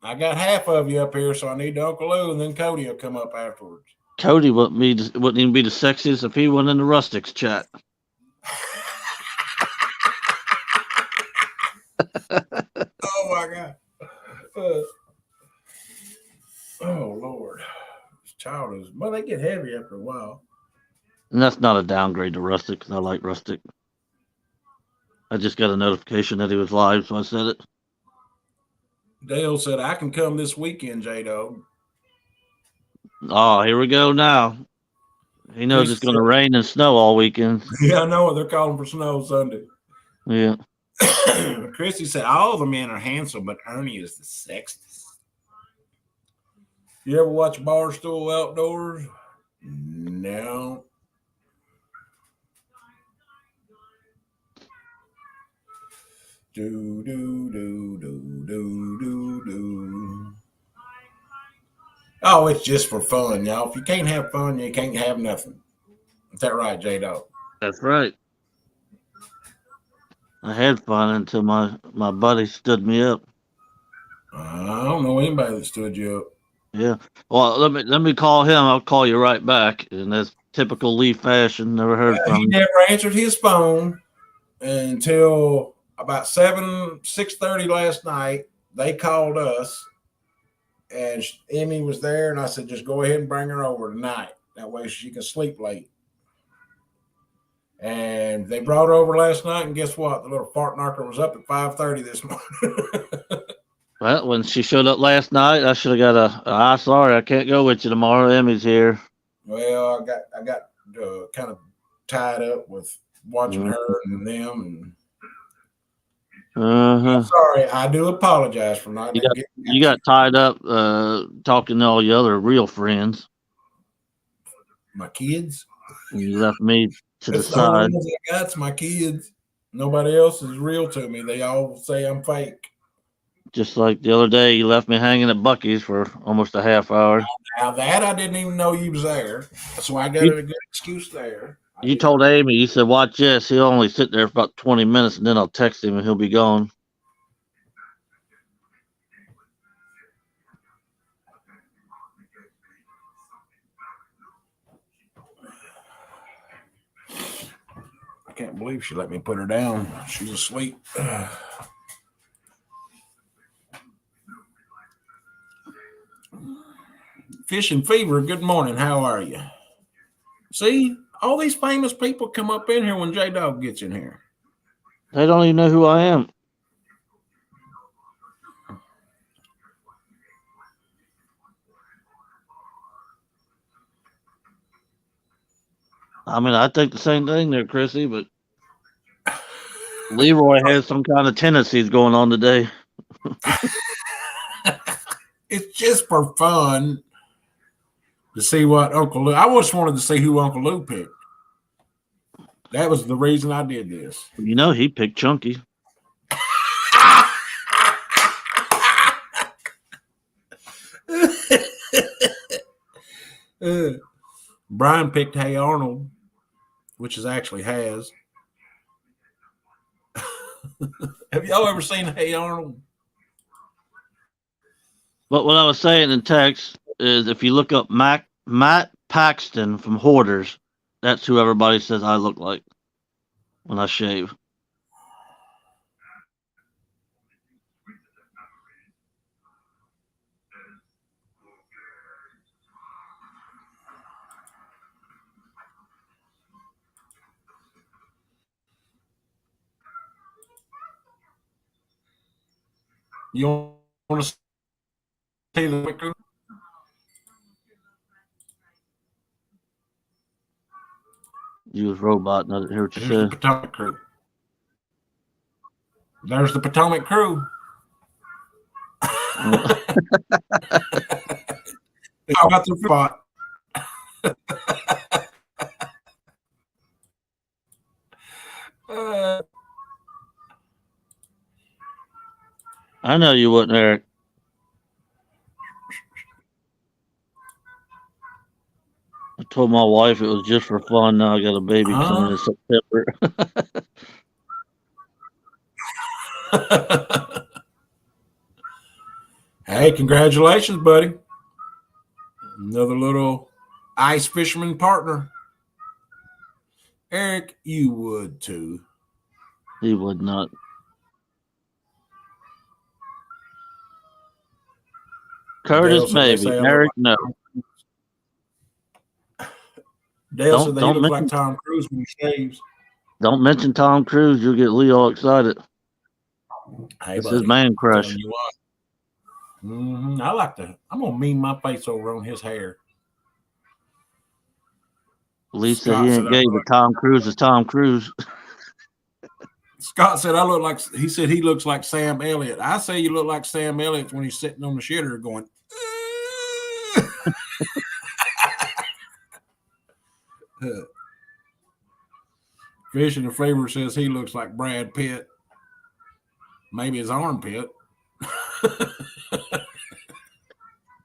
I got half of you up here, so I need Uncle Lou, and then Cody will come up afterwards. Cody wouldn't even be the sexiest if he went in the Rustics chat. Oh my God. Oh Lord. This child is, well, they get heavy after a while. And that's not a downgrade to Rustic, because I like Rustic. I just got a notification that he was live, so I said it. Dale said, I can come this weekend, J-Dog. Oh, here we go now. He knows it's going to rain and snow all weekend. Yeah, I know what they're calling for snow Sunday. Yeah. Christy said, all the men are handsome, but Ernie is the sexiest. You ever watch Barstool Outdoors? No. Do, do, do, do, do, do, do. Oh, it's just for fun, y'all. If you can't have fun, you can't have nothing. Is that right, J-Dog? That's right. I had fun until my buddy stood me up. I don't know anybody that stood you up. Yeah. Well, let me call him. I'll call you right back. And that's typical Lee fashion. Never heard from him. He never answered his phone until about 6:30 last night. They called us, and Emmy was there, and I said, just go ahead and bring her over tonight. That way she can sleep late. And they brought her over last night, and guess what? The little fart knocker was up at 5:30 this morning. Well, when she showed up last night, I should have got sorry, I can't go with you tomorrow. Emmy's here. Well, I got kind of tied up with watching her and them. And I'm sorry, I do apologize for not. You got tied up talking to all your other real friends. My kids. And you left me to the side. The only ones I got's my kids. Nobody else is real to me. They all say I'm fake. Just like the other day, you left me hanging at Buc-ee's for almost a half hour. Now that I didn't even know you was there, so I got a good excuse there. You told Amy, you said, watch this. He'll only sit there for about 20 minutes, and then I'll text him, and he'll be gone. I can't believe she let me put her down. She's asleep. Fishing Fever, good morning. How are you? See, all these famous people come up in here when J-Dog gets in here. They don't even know who I am. I mean, I think the same thing there, Chrissy, but Leroy has some kind of tendencies going on today. It's just for fun to see what Uncle Lou. I just wanted to see who Uncle Lou picked. That was the reason I did this. You know, he picked Chunky. Brian picked Hey Arnold, which is actually Has. Have y'all ever seen Hey Arnold? But what I was saying in text is if you look up Matt Paxton from Hoarders, that's who everybody says I look like when I shave. You want to see the crew? You was robot, and I didn't hear what you Here's said. the Potomac crew. There's the Potomac crew. How about the spot? I know you wouldn't, Eric. I told my wife it was just for fun. Now I got a baby coming in September. Hey, congratulations, buddy. Another little ice fisherman partner. Eric, you would too. He would not. Curtis, maybe. Eric, no. Dale said that he looks like Tom Cruise when he shaves. Don't mention Tom Cruise. You'll get Lee all excited. Hey, it's his man crush. You what. I'm going to mean my face over on his hair. Lee said he ain't gay, but Tom Cruise is Tom Cruise. Scott said he said he looks like Sam Elliott. I say you look like Sam Elliott when he's sitting on the shitter going. Fish in the Flavor says he looks like Brad Pitt. Maybe his armpit.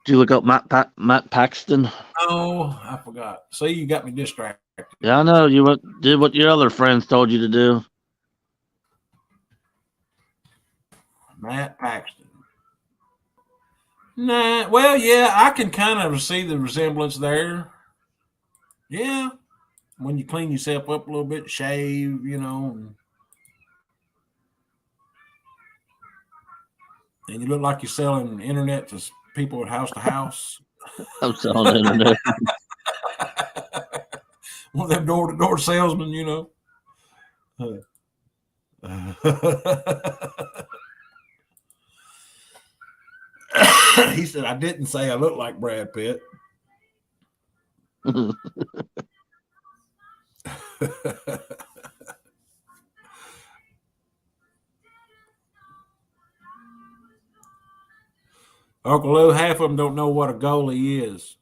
Did you look up Matt Paxton? Oh, I forgot. See, you got me distracted. Yeah, I know. You did what your other friends told you to do. Matt Paxton. Nah, well, yeah, I can kind of see the resemblance there. Yeah, when you clean yourself up a little bit, shave, you know. And you look like you're selling internet to people at house to house. I'm selling internet. One of them door-to-door salesmen, you know. He said, I didn't say I look like Brad Pitt. Uncle Lou, half of them don't know what a goalie is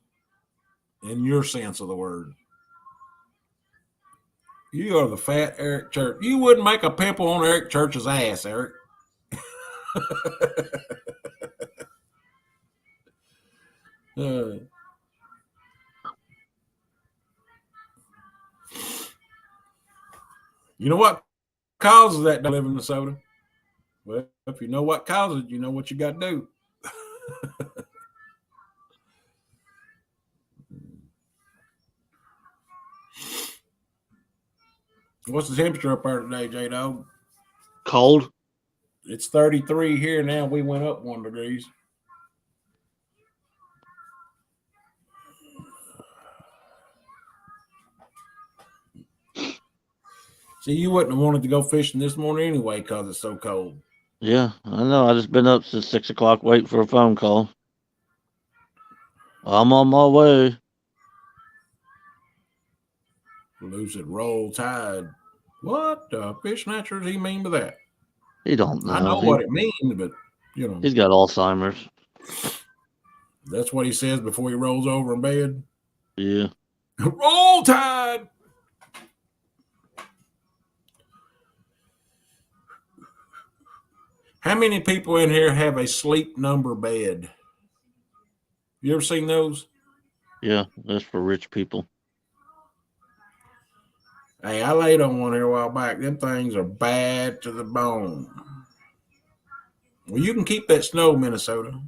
in your sense of the word. You are the fat Eric Church. You wouldn't make a pimple on Eric Church's ass, Eric. You know what causes that to live in Minnesota? Well, if you know what causes it, you know what you got to do. What's the temperature up there today, J-Dog? Cold. It's 33 here now. We went up 1 degree. See, you wouldn't have wanted to go fishing this morning anyway because it's so cold. Yeah, I know. I just been up since 6 o'clock waiting for a phone call. I'm on my way. Lou said, roll tide. What fish snatcher does he mean by that? He don't know. I know what it means, but, you know. He's got Alzheimer's. That's what he says before he rolls over in bed? Yeah. Roll tide! How many people in here have a sleep number bed? You ever seen those? Yeah, that's for rich people. Hey, I laid on one here a while back. Them things are bad to the bone. Well, you can keep that snow, Minnesota.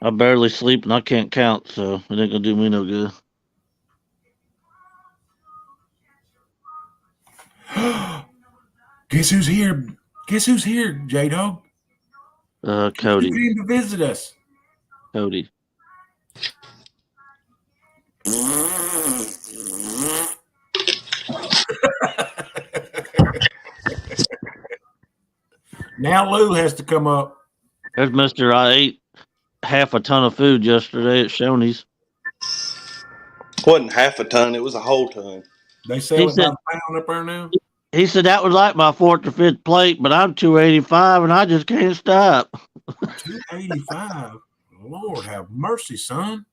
I barely sleep and I can't count, so it ain't gonna do me no good. Guess who's here? Guess who's here, J-Dog? Cody. Who came to visit us? Cody. Now Lou has to come up. There's Mr. I ate half a ton of food yesterday at Shoney's. Wasn't half a ton, it was a whole ton. They sell it by the pound up there now? He said that was like my 4th or 5th plate, but I'm 285 and I just can't stop. 285? Lord have mercy, son.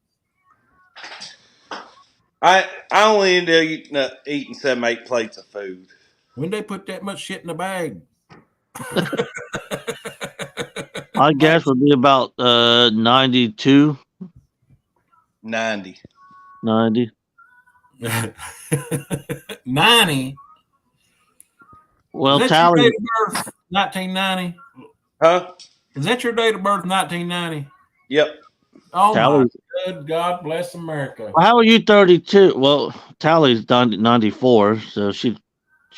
I only ended up eating 7-8 plates of food. When they put that much shit in the bag? My guess would be about 92, 90. 90. 90. Well, Is that your Tally, date of birth? 1990. Huh? Is that your date of birth? 1990. Yep. Oh my Tally. good God bless America. How are you 32? Well, Tally's 94, so she'd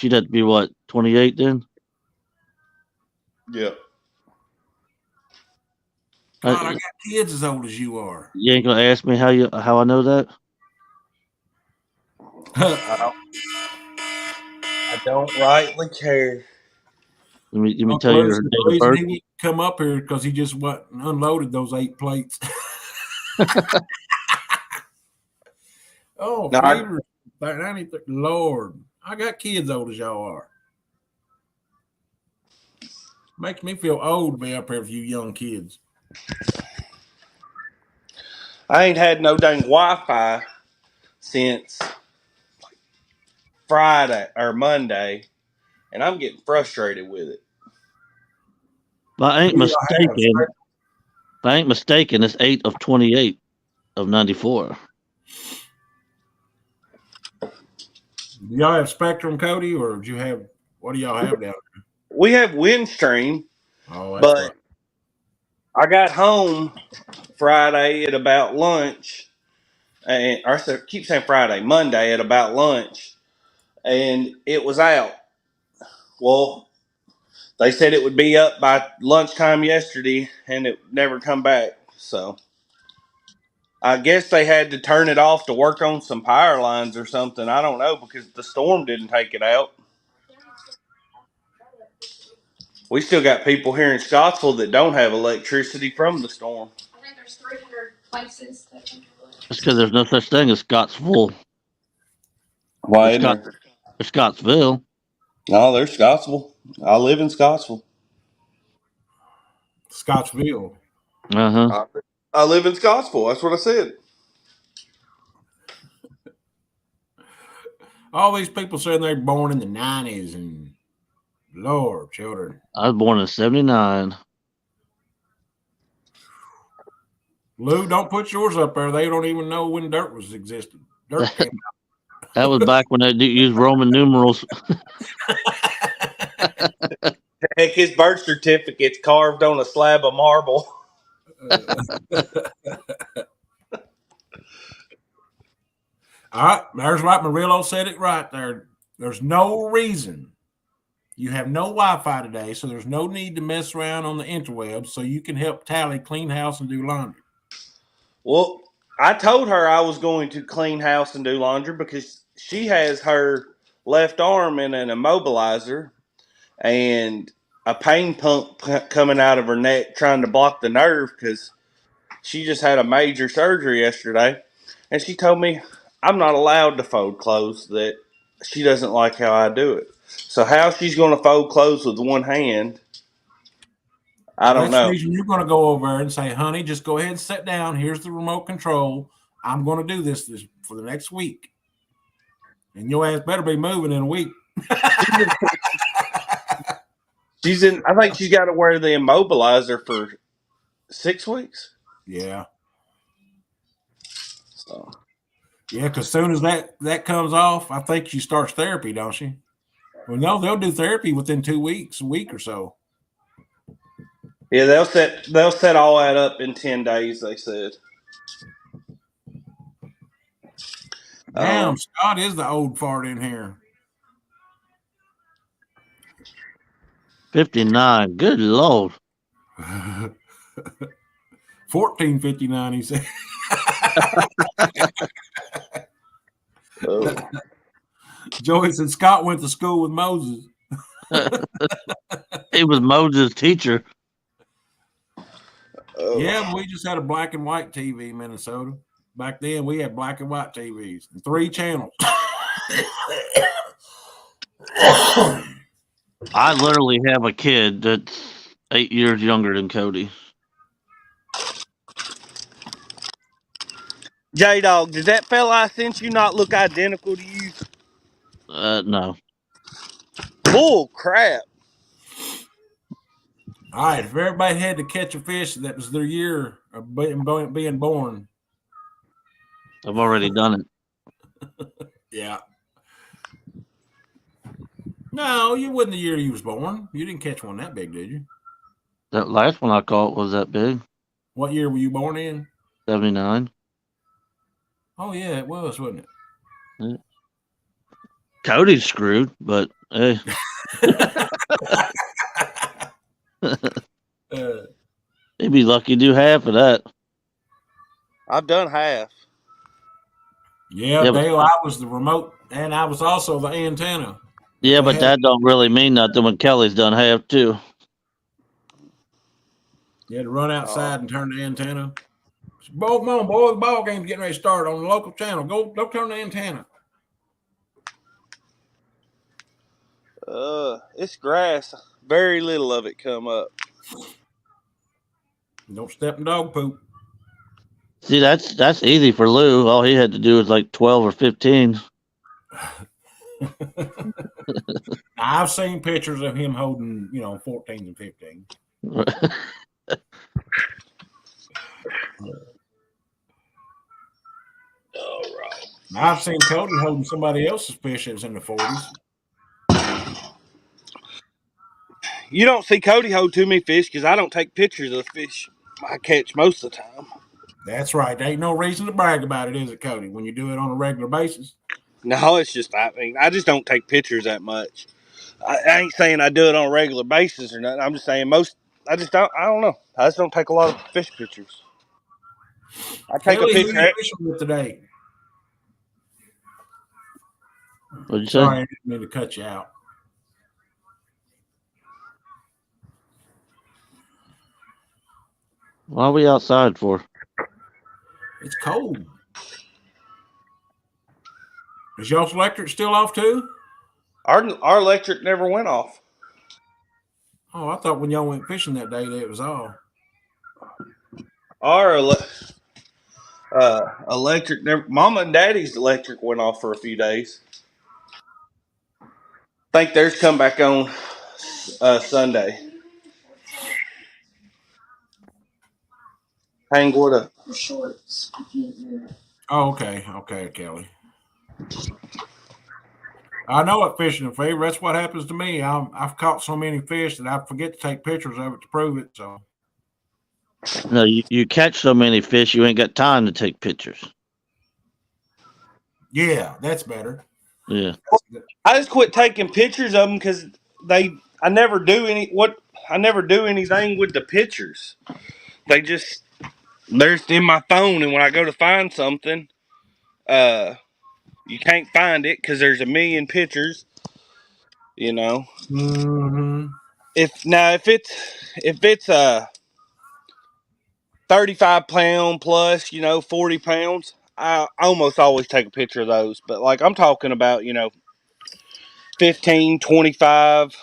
have to be what, 28 then? Yep. God, I got kids as old as you are. You ain't gonna ask me how I know that? I don't rightly care. Let me Uncle tell you Lewis, her the date of reason birth. he didn't come up here because he just went and unloaded those 8 plates. Oh, No, Peter, 93. Lord, I got kids old as y'all are. Makes me feel old to be up here with you young kids. I ain't had no dang Wi-Fi since Friday or Monday, and I'm getting frustrated with it. If I ain't Who y'all have? mistaken, it's 8 of 28 of 94. Do y'all have Spectrum, Cody, or do you have? What do y'all have down there? We have Windstream, Oh, that's but right. I got home Friday at about lunch, keep saying Friday, Monday at about lunch, and it was out. Well, they said it would be up by lunchtime yesterday, and it never come back. So I guess they had to turn it off to work on some power lines or something. I don't know because the storm didn't take it out. We still got people here in Scottsville that don't have electricity from the storm. I think there's 300 places that can do it. It's because there's no such thing as Scottsville. Why There's, isn't there? there's Scottsville. No, there's Scottsville. I live in Scottsville. Scottsville. Uh-huh. I live in Scottsville. That's what I said. All these people saying they're born in the 90s, and Lord, children. I was born in 79. Lou, don't put yours up there. They don't even know when dirt was existed. Dirt came That was back when they used Roman numerals. Heck, his birth certificate's carved on a slab of marble. All right, there's right. Murillo said it right there. There's no reason. You have no Wi-Fi today, so there's no need to mess around on the interwebs so you can help Tally clean house and do laundry. Well, I told her I was going to clean house and do laundry because she has her left arm in an immobilizer and a pain pump coming out of her neck trying to block the nerve because she just had a major surgery yesterday. And she told me I'm not allowed to fold clothes, that she doesn't like how I do it. So how she's going to fold clothes with one hand, I don't That's the know. reason you're going to go over there and say, honey, just go ahead and sit down. Here's the remote control. I'm going to do this for the next week. And your ass better be moving in a week. I think she's got to wear the immobilizer for 6 weeks. Yeah. So. Yeah, because as soon as that comes off, I think she starts therapy, don't she? Well, no, they'll do therapy within 2 weeks, a week or so. Yeah, they'll set all that up in 10 days, they said. Damn, Scott is the old fart in here. 59. Good Lord. 1459, he said. Joey said Scott went to school with Moses. He was Moses' teacher. Yeah, but we just had a black and white TV in Minnesota. Back then, we had black and white TVs and 3 channels. I literally have a kid that's 8 years younger than Cody. J-Dog, does that fella I sent you not look identical to you? No. Bull crap. All right, if everybody had to catch a fish that was their year of being born, I've already done it. yeah. No, you wasn't the year you was born. You didn't catch one that big, did you? That last one I caught was that big, What year were you born in? 79. Oh yeah, it was, wasn't it? Yeah. Cody's screwed, but hey, he'd be lucky to do half of that. I've done half. Yeah, Yeah, Dale, I was the remote, and I was also the antenna. Yeah, They but had- that don't really mean nothing when Kelly's done half too. You had to run outside and turn the antenna. Boy, come on, boy, the ball game's getting ready to start on the local channel. Go turn the antenna. It's grass. Very little of it come up. Don't step in dog poop. See, that's easy for Lou. All he had to do was like 12 or 15. I've seen pictures of him holding, 14s and 15s. All right. I've seen Cody holding somebody else's fish that was in the 40s. You don't see Cody hold too many fish because I don't take pictures of the fish I catch most of the time. That's right. There ain't no reason to brag about it, is it, Cody, when you do it on a regular basis? No, it's just I just don't take pictures that much. I ain't saying I do it on a regular basis or nothing. I'm just saying I don't know. I just don't take a lot of fish pictures. I take a Kelly, who picture. you fishing with today? What'd you say? Sorry, I didn't mean to cut you out. Why are we outside for? It's cold. Is y'all's electric still off too? Our electric never went off. Oh, I thought when y'all went fishing that day that it was off. Our electric never. Mama and Daddy's electric went off for a few days. I think theirs come back on Sunday. Hang what up? The shorts. I can't do it. Oh, okay, Kelly. I know what fishing is, favor. That's what happens to me. I've caught so many fish that I forget to take pictures of it to prove it. So No, you catch so many fish, you ain't got time to take pictures. yeah, that's better. Yeah. I just quit taking pictures of them because I never do anything with the pictures. They're just in my phone, and when I go to find something, you can't find it because there's a million pictures. You know, Mm-hmm. if it's a 35 pound plus, 40 pounds, I almost always take a picture of those. But like I'm talking about, 15, 25,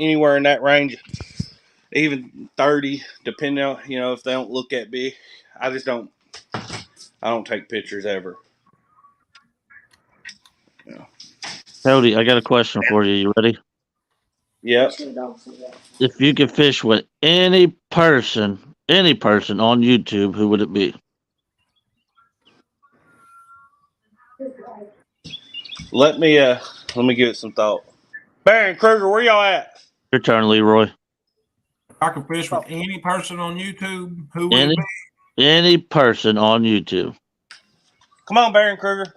anywhere in that range, even 30, depending on, if they don't look that big. I don't take pictures ever. Yeah. Cody, I got a question for you. You ready? Yep. If you could fish with any person on YouTube, who would it be? Let me give it some thought. Baron Kruger, where y'all at? Your turn, Leroy. If I could fish with any person on YouTube, who would Any it be? any person on YouTube. Come on, Baron Kruger.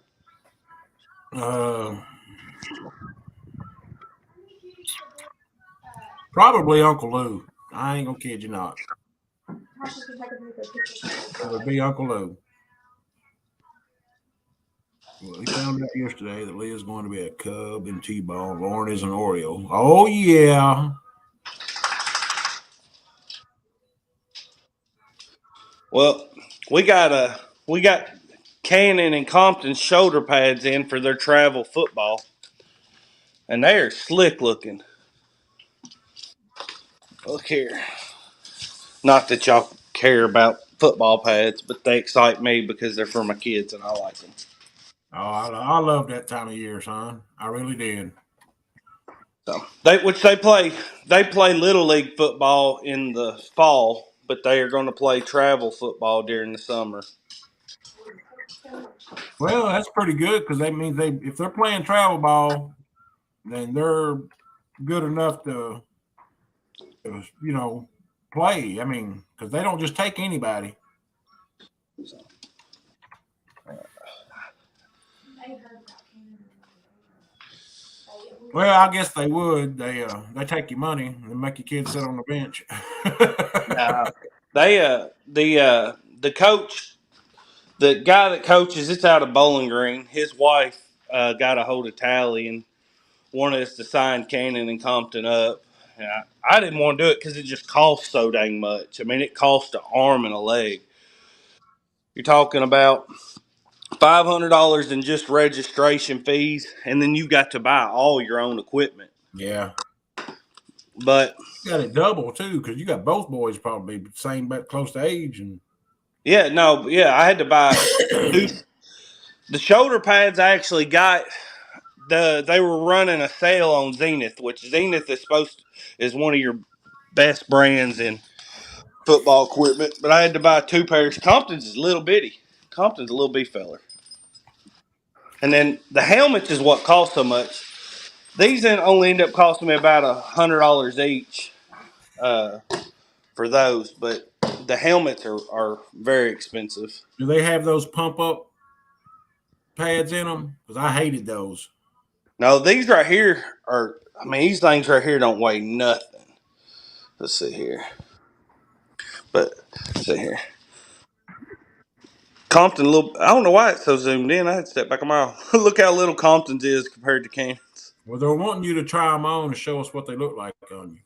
Probably Uncle Lou. I ain't gonna kid you not. It would be Uncle Lou. Well, he found out yesterday that Leah's going to be a Cub and T-ball. Lauren is an Oriole. Oh yeah. Well, we got Cannon and Compton's shoulder pads in for their travel football, and they are slick looking. Look here. Not that y'all care about football pads, but they excite me because they're for my kids and I like them. Oh, I love that time of year, son. I really did. So they play little league football in the fall, but they are going to play travel football during the summer. Well, that's pretty good because that means if they're playing travel ball, then they're good enough to play. I mean, because they don't just take anybody. Well, I guess they would. They take your money and make your kids sit on the bench. The coach, the guy that coaches, it's out of Bowling Green. His wife got a hold of Tally and wanted us to sign Cannon and Compton up. And I didn't want to do it because it just costs so dang much. I mean, it costs an arm and a leg. You're talking about $500 in just registration fees, and then you got to buy all your own equipment. Yeah, but you got it double too because you got both boys probably same but close to age and. I had to buy the shoulder pads. I actually got they were running a sale on Zenith, which Zenith is one of your best brands in football equipment. But I had to buy 2 pairs. Compton's is little bitty. Compton's a little bitty feller. And then the helmets is what cost so much. These only end up costing me about $100 each for those, but the helmets are very expensive. Do they have those pump up pads in them? Because I hated those. No, these right here are. I mean, these things right here don't weigh nothing. Let's see here. Let's see here. Compton, I don't know why it's so zoomed in. I had to step back a mile. Look how little Compton's is compared to Cannon's. Well, they're wanting you to try them on and show us what they look like on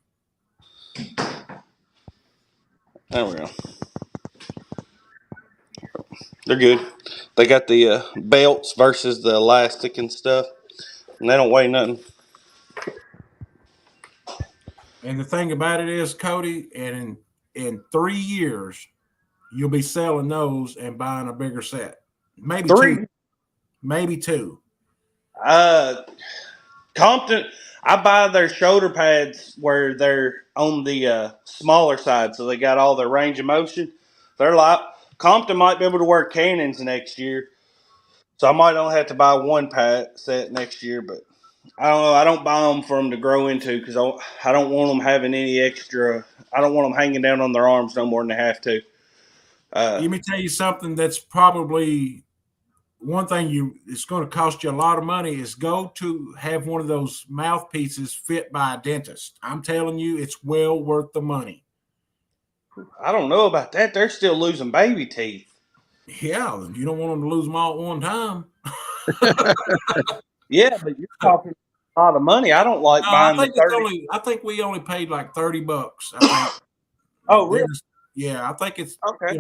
you. There we go. They're good. They got the belts versus the elastic and stuff, and they don't weigh nothing. And the thing about it is, Cody, and in 3 years, you'll be selling those and buying a bigger set. Maybe 3. 2. Maybe 2. Compton, I buy their shoulder pads where they're on the smaller side, so they got all their range of motion. They're like Compton might be able to wear Cannons next year, so I might only have to buy 1 pad set next year. But I don't know. I don't buy them for them to grow into because I don't want them having any extra. I don't want them hanging down on their arms no more than they have to. Let me tell you something that's probably one thing it's going to cost you a lot of money is go to have one of those mouthpieces fit by a dentist. I'm telling you, it's well worth the money. I don't know about that. They're still losing baby teeth. Yeah, you don't want them to lose them all at one time. Yeah, but you're talking a lot of money. I don't like buying the 30. I think we only paid like $30. I think. Oh, really? Yeah, I think it's okay.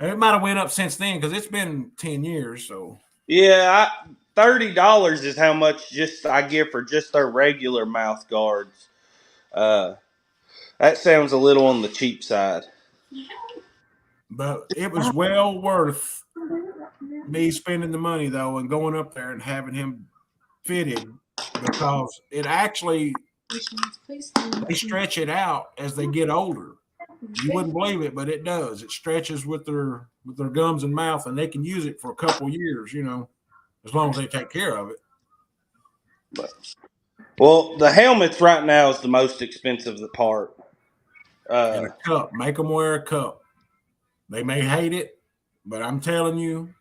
It might have went up since then because it's been 10 years. So yeah, $30 is how much just I give for just their regular mouth guards. That sounds a little on the cheap side. But it was well worth me spending the money though and going up there and having him fitted because it actually they stretch it out as they get older. You wouldn't believe it, but it does. It stretches with their gums and mouth, and they can use it for a couple of years. As long as they take care of it. Well, the helmets right now is the most expensive part. And a cup. Make them wear a cup. They may hate it, but I'm telling you,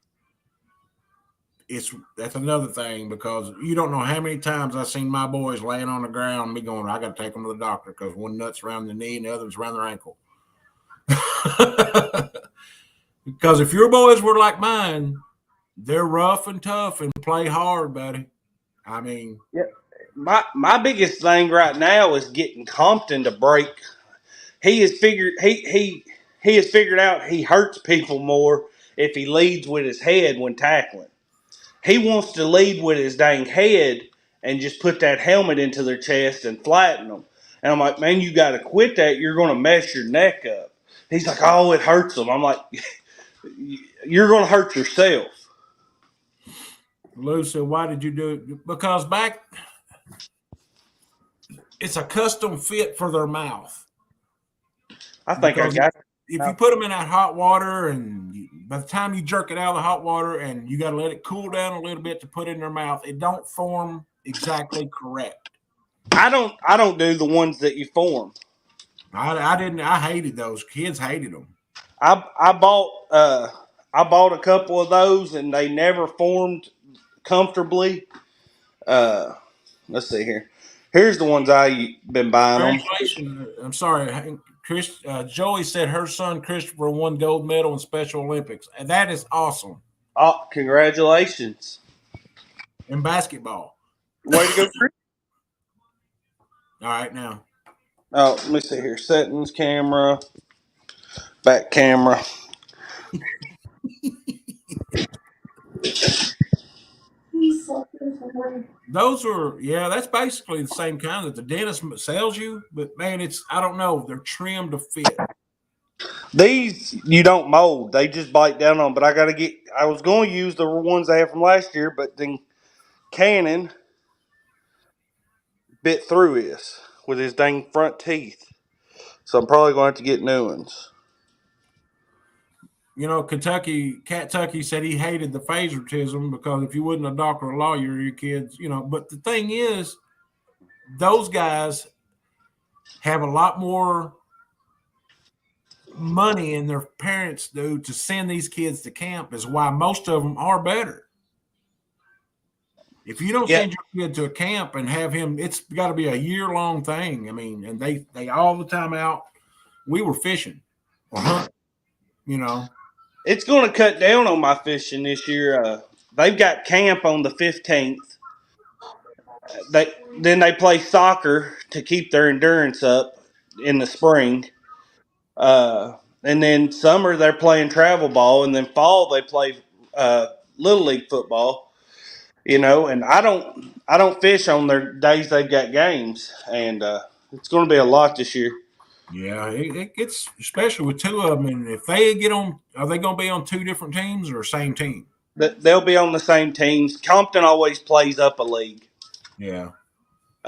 that's another thing because you don't know how many times I've seen my boys laying on the ground and me going, I got to take them to the doctor because one nut's around the knee and the other's around their ankle. Because if your boys were like mine, they're rough and tough and play hard, buddy. I mean, yeah. My biggest thing right now is getting Compton to break. He has figured out he hurts people more if he leads with his head when tackling. He wants to lead with his dang head and just put that helmet into their chest and flatten them. And I'm like, man, you got to quit that. You're going to mess your neck up. He's like, oh, it hurts them. I'm like, you're going to hurt yourself. Lou said, why did you do it? Because back it's a custom fit for their mouth. I think I Because got if you put them in that hot water, and by the time you jerk it out of the hot water, and you got to let it cool down a little bit to put it in their mouth, it don't form exactly correct. I don't do the ones that you form. I didn't. I hated those. Kids hated them. I bought a couple of those and they never formed comfortably. Let's see here. Here's the ones I been buying them. Congratulations. I'm sorry. Chris, Joey said her son Christopher won gold medal in Special Olympics, and that is awesome. Oh, congratulations! In basketball. Way to go, Chris. All right, now. Oh, let me see here. Settings, camera, back camera. Those are, yeah, that's basically the same kind that the dentist sells you, but man, it's, I don't know, they're trimmed to fit. These you don't mold; they just bite down on. But I got to get. I was going to use the ones I had from last year, but then Cannon bit through this with his dang front teeth. So I'm probably going to have to get new ones. You know, Cat Tucky said he hated the favoritism because if you wasn't a doctor or lawyer, your kids, you know. But the thing is, those guys have a lot more money than their parents do to send these kids to camp, is why most of them are better. If you don't Yeah. send your kid to a camp and have him, it's got to be a year-long thing. I mean, and they all the time out. We were fishing or hunting, you know. It's going to cut down on my fishing this year. They've got camp on the 15th. They play soccer to keep their endurance up in the spring. And then summer they're playing travel ball, and then fall they play little league football. You know, and I don't fish on their days they've got games, and it's going to be a lot this year. Yeah, it gets, especially with two of them. And if they get on, are they going to be on two different teams or same team? They'll be on the same teams. Compton always plays up a league. Yeah,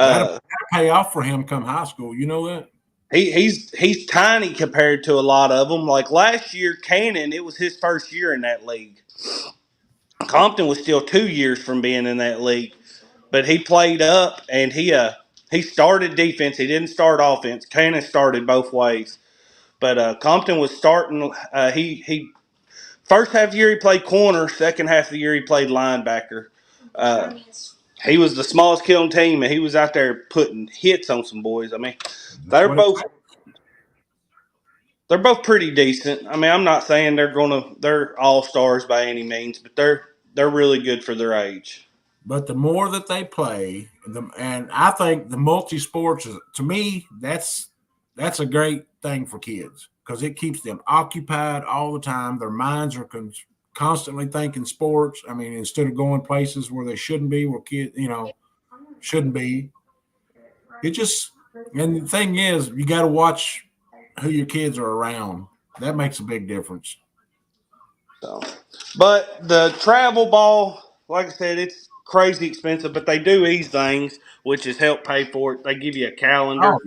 that'll Uh, pay off for him come high school. You know that? he's tiny compared to a lot of them. Like last year, Cannon, it was his first year in that league. Compton was still 2 years from being in that league, but he played up and he started defense. He didn't start offense. Cannon started both ways, but Compton was starting. He first half of the year he played corner. Second half of the year he played linebacker. Uh, he was the smallest kid on the team, and he was out there putting hits on some boys. I mean, That's they're what it both they're both pretty decent. I mean, I'm not saying they're all stars by any means, but they're really good for their age. But the more that they play, and I think the multi sports is, to me, that's a great thing for kids because it keeps them occupied all the time. Their minds are constantly thinking sports. I mean, instead of going places where they shouldn't be, where kids, you know, shouldn't be. It just, and the thing is, you got to watch who your kids are around. That makes a big difference. So, but the travel ball, like I said, it's crazy expensive, but they do these things, which is help pay for it. They give you a Oh, calendar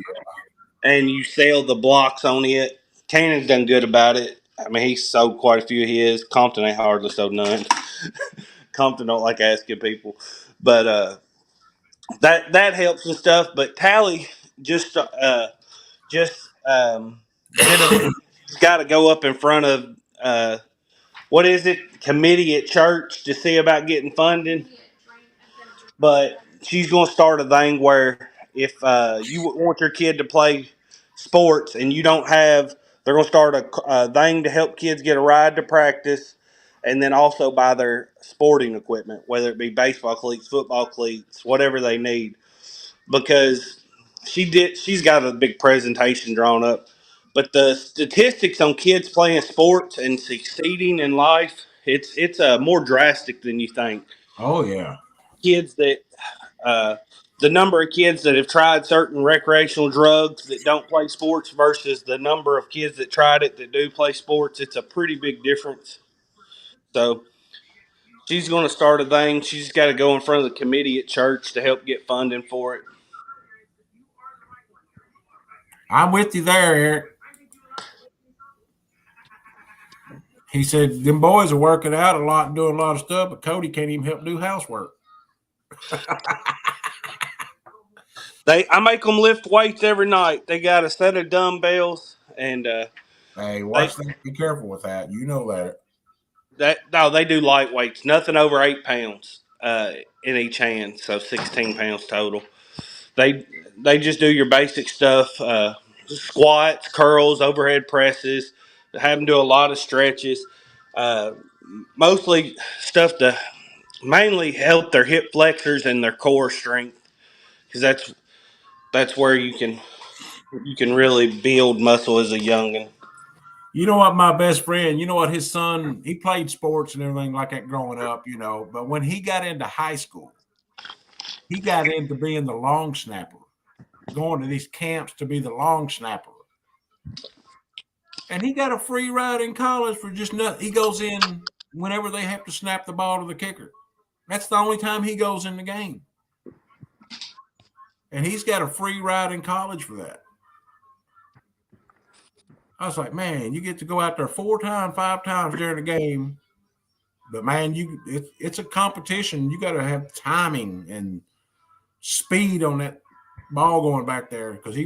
and you sell the blocks on it. Cannon's done good about it. I mean, he's sold quite a few of his. Compton ain't hardly sold none. Compton don't like asking people, but that helps and stuff. But Tally just did a. It's got to go up in front of what is it, committee at church to see about getting funding. But she's going to start a thing where if you want your kid to play sports and you don't have, they're going to start a thing to help kids get a ride to practice, and then also buy their sporting equipment, whether it be baseball cleats, football cleats, whatever they need. Because she's got a big presentation drawn up. But the statistics on kids playing sports and succeeding in life, it's more drastic than you think. oh yeah. Kids that uh, the number of kids that have tried certain recreational drugs that don't play sports versus the number of kids that tried it that do play sports, it's a pretty big difference. So she's going to start a thing. She's got to go in front of the committee at church to help get funding for it. I'm with you there, Eric. He said them boys are working out a lot and doing a lot of stuff, but Cody can't even help do housework. I make them lift weights every night. They got a set of dumbbells, and Hey, they watch that. Be careful with that. You know that. they do light weights, nothing over 8 pounds in each hand, so 16 pounds total. They they just do your basic stuff, squats, curls, overhead presses. Have them do a lot of stretches, uh, mostly stuff to mainly help their hip flexors and their core strength, because that's where you can really build muscle as a youngin. You know what, my best friend, you know what, his son, he played sports and everything like that growing up, but when he got into high school, he got into being the long snapper, going to these camps to be the long snapper. And he got a free ride in college for just nothing. He goes in whenever they have to snap the ball to the kicker. That's the only time he goes in the game. And he's got a free ride in college for that. I was like, man, you get to go out there 4 times, 5 times during the game. But man, it's a competition. You got to have timing and speed on that ball going back there, because he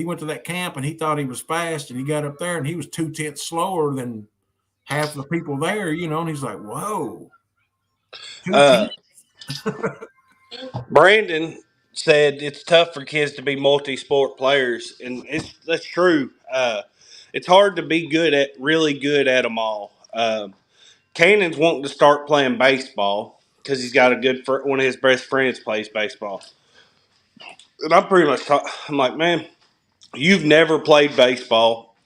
went to that camp and he thought he was fast, and he got up there and he was 2/10 slower than half the people there, and he's like, whoa, 2/10. Brandon said it's tough for kids to be multi-sport players, and that's true. It's hard to be really good at them all. Cannon's wanting to start playing baseball because he's got one of his best friends plays baseball, and I'm like, man, you've never played baseball.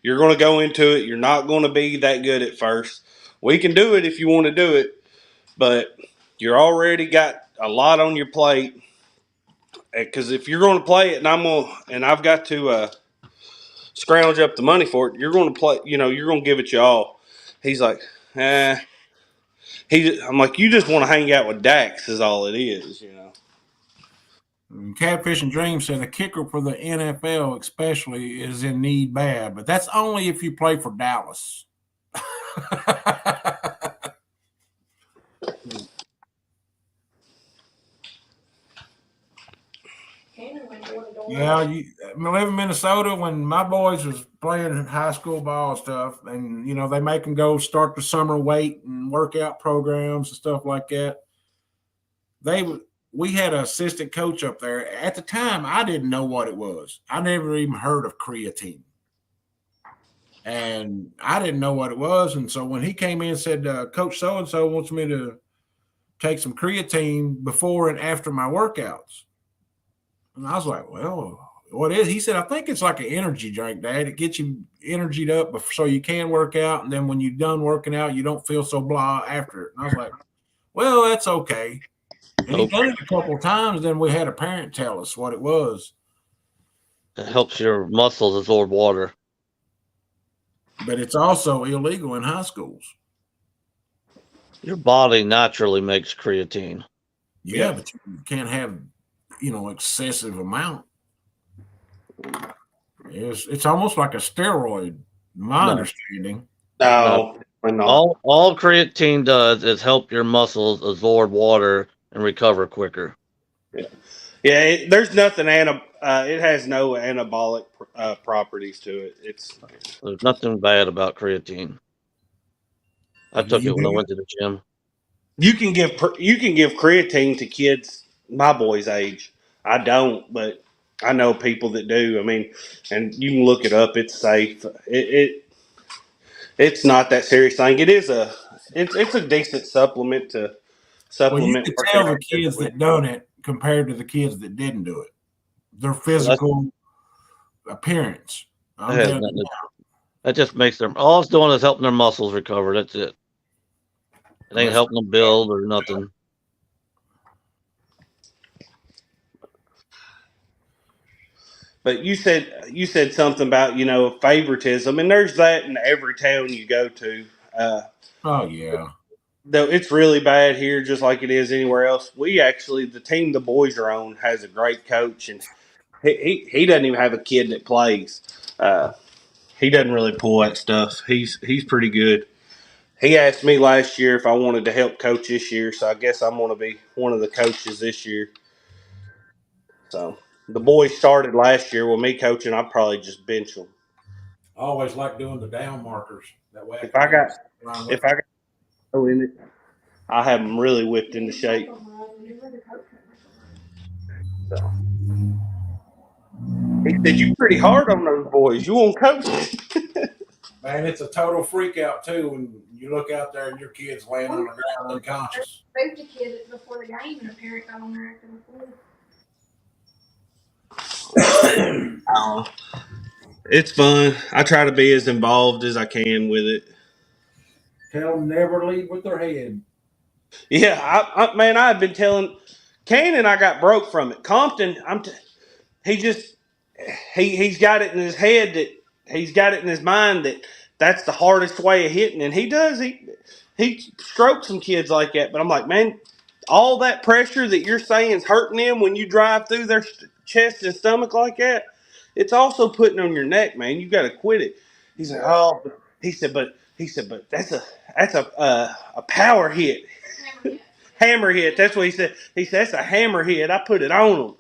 You're going to go into it. You're not going to be that good at first. We can do it if you want to do it, but you're already got a lot on your plate. Because if you're going to play it, and I've got to scrounge up the money for it, you're going to play. You're going to give it your all. He's like, eh. I'm like, you just want to hang out with Dax, is all it is. Catfish and Dream said a kicker for the NFL especially is in need bad, but that's only if you play for Dallas. Yeah, I live in Minnesota. When my boys was playing high school ball stuff, and they make them go start the summer weight and workout programs and stuff like that. We had an assistant coach up there. At the time, I didn't know what it was. I never even heard of creatine, and I didn't know what it was. And so when he came in and said, Coach so and so wants me to take some creatine before and after my workouts. And I was like, well, what is? He said, I think it's like an energy drink, Dad. It gets you energied up so you can work out. And then when you're done working out, you don't feel so blah after it. And I was like, well, that's okay. And he done it a couple of times. Then we had a parent tell us what it was. It helps your muscles absorb water. But it's also illegal in high schools. Your body naturally makes creatine. Yeah, but you can't have excessive amount. It's almost like a steroid, my understanding. No. All creatine does is help your muscles absorb water and recover quicker. Yeah. There's nothing it has no anabolic properties to it. There's nothing bad about creatine. I took it when I went to the gym. You can give creatine to kids my boy's age. I don't, but I know people that do. I mean, and you can look it up. It's safe. It's not that serious thing. It's a decent supplement to Well, you supplement. could tell the kids that done it compared to the kids that didn't do it. Their physical appearance. That just makes them. All it's doing is helping their muscles recover. That's it. It ain't helping them build or nothing. But you said something about favoritism, and there's that in every town you go to. Oh yeah. Though it's really bad here, just like it is anywhere else. The team the boys are on has a great coach, and He doesn't even have a kid that plays. He doesn't really pull that stuff. He's pretty good. He asked me last year if I wanted to help coach this year, so I guess I'm going to be one of the coaches this year. So the boys started last year with me coaching. I'd probably just bench them. I always like doing the down markers. That way I If can I got run with if I got go in it, I have them really whipped into shape. So he said, "You pretty hard on those boys. You won't coach." Man, it's a total freak out too when you look out there and your kid's laying on the ground unconscious. Moved the kid before the game, and a parent got on there acting a fool. It's fun. I try to be as involved as I can with it. Tell them never lead with their head. Yeah, man, I've been telling Cannon I got broke from it. Compton, he just he's got it in his head that he's got it in his mind that that's the hardest way of hitting, and he strokes some kids like that. But I'm like, man, all that pressure that you're saying is hurting them when you drive through their chest and stomach like that. It's also putting on your neck, man. You got to quit it. He's like, oh, but that's a power hit. Hammer hit. That's what he said. He said, that's a hammer hit. I put it on him.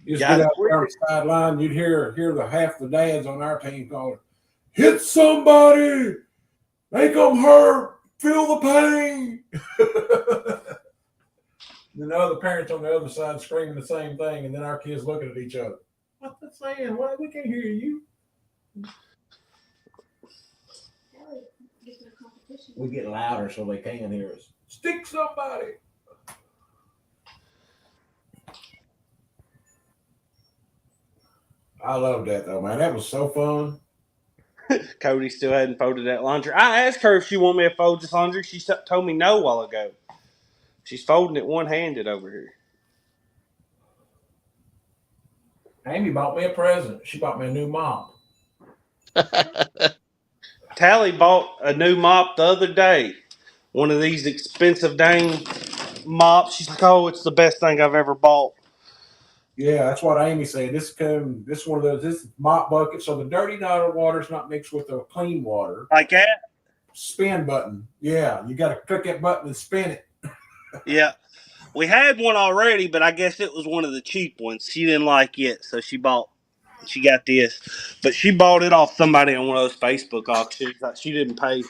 You just get out there on the sideline, you'd hear the half the dads on our team calling, hit somebody, make them hurt, feel the pain. Then the other parents on the other side screaming the same thing, and then our kids looking at each other. What's that saying? What? We can't hear you. We get louder so they can hear us. Stick somebody. I love that though, man. That was so fun. Cody still hadn't folded that laundry. I asked her if she wanted me to fold this laundry. She told me no a while ago. She's folding it one-handed over here. Amy bought me a present. She bought me a new mop. Tally bought a new mop the other day. One of these expensive dang mops. She's like, oh, it's the best thing I've ever bought. Yeah, that's what Amy said. This one of those. This mop bucket, so the dirty water is not mixed with the clean water. Like that? Spin button. Yeah, you got to click that button and spin it. Yeah. We had one already, but I guess it was one of the cheap ones. She didn't like it, so she got this. But she bought it off somebody on one of those Facebook auctions. She didn't pay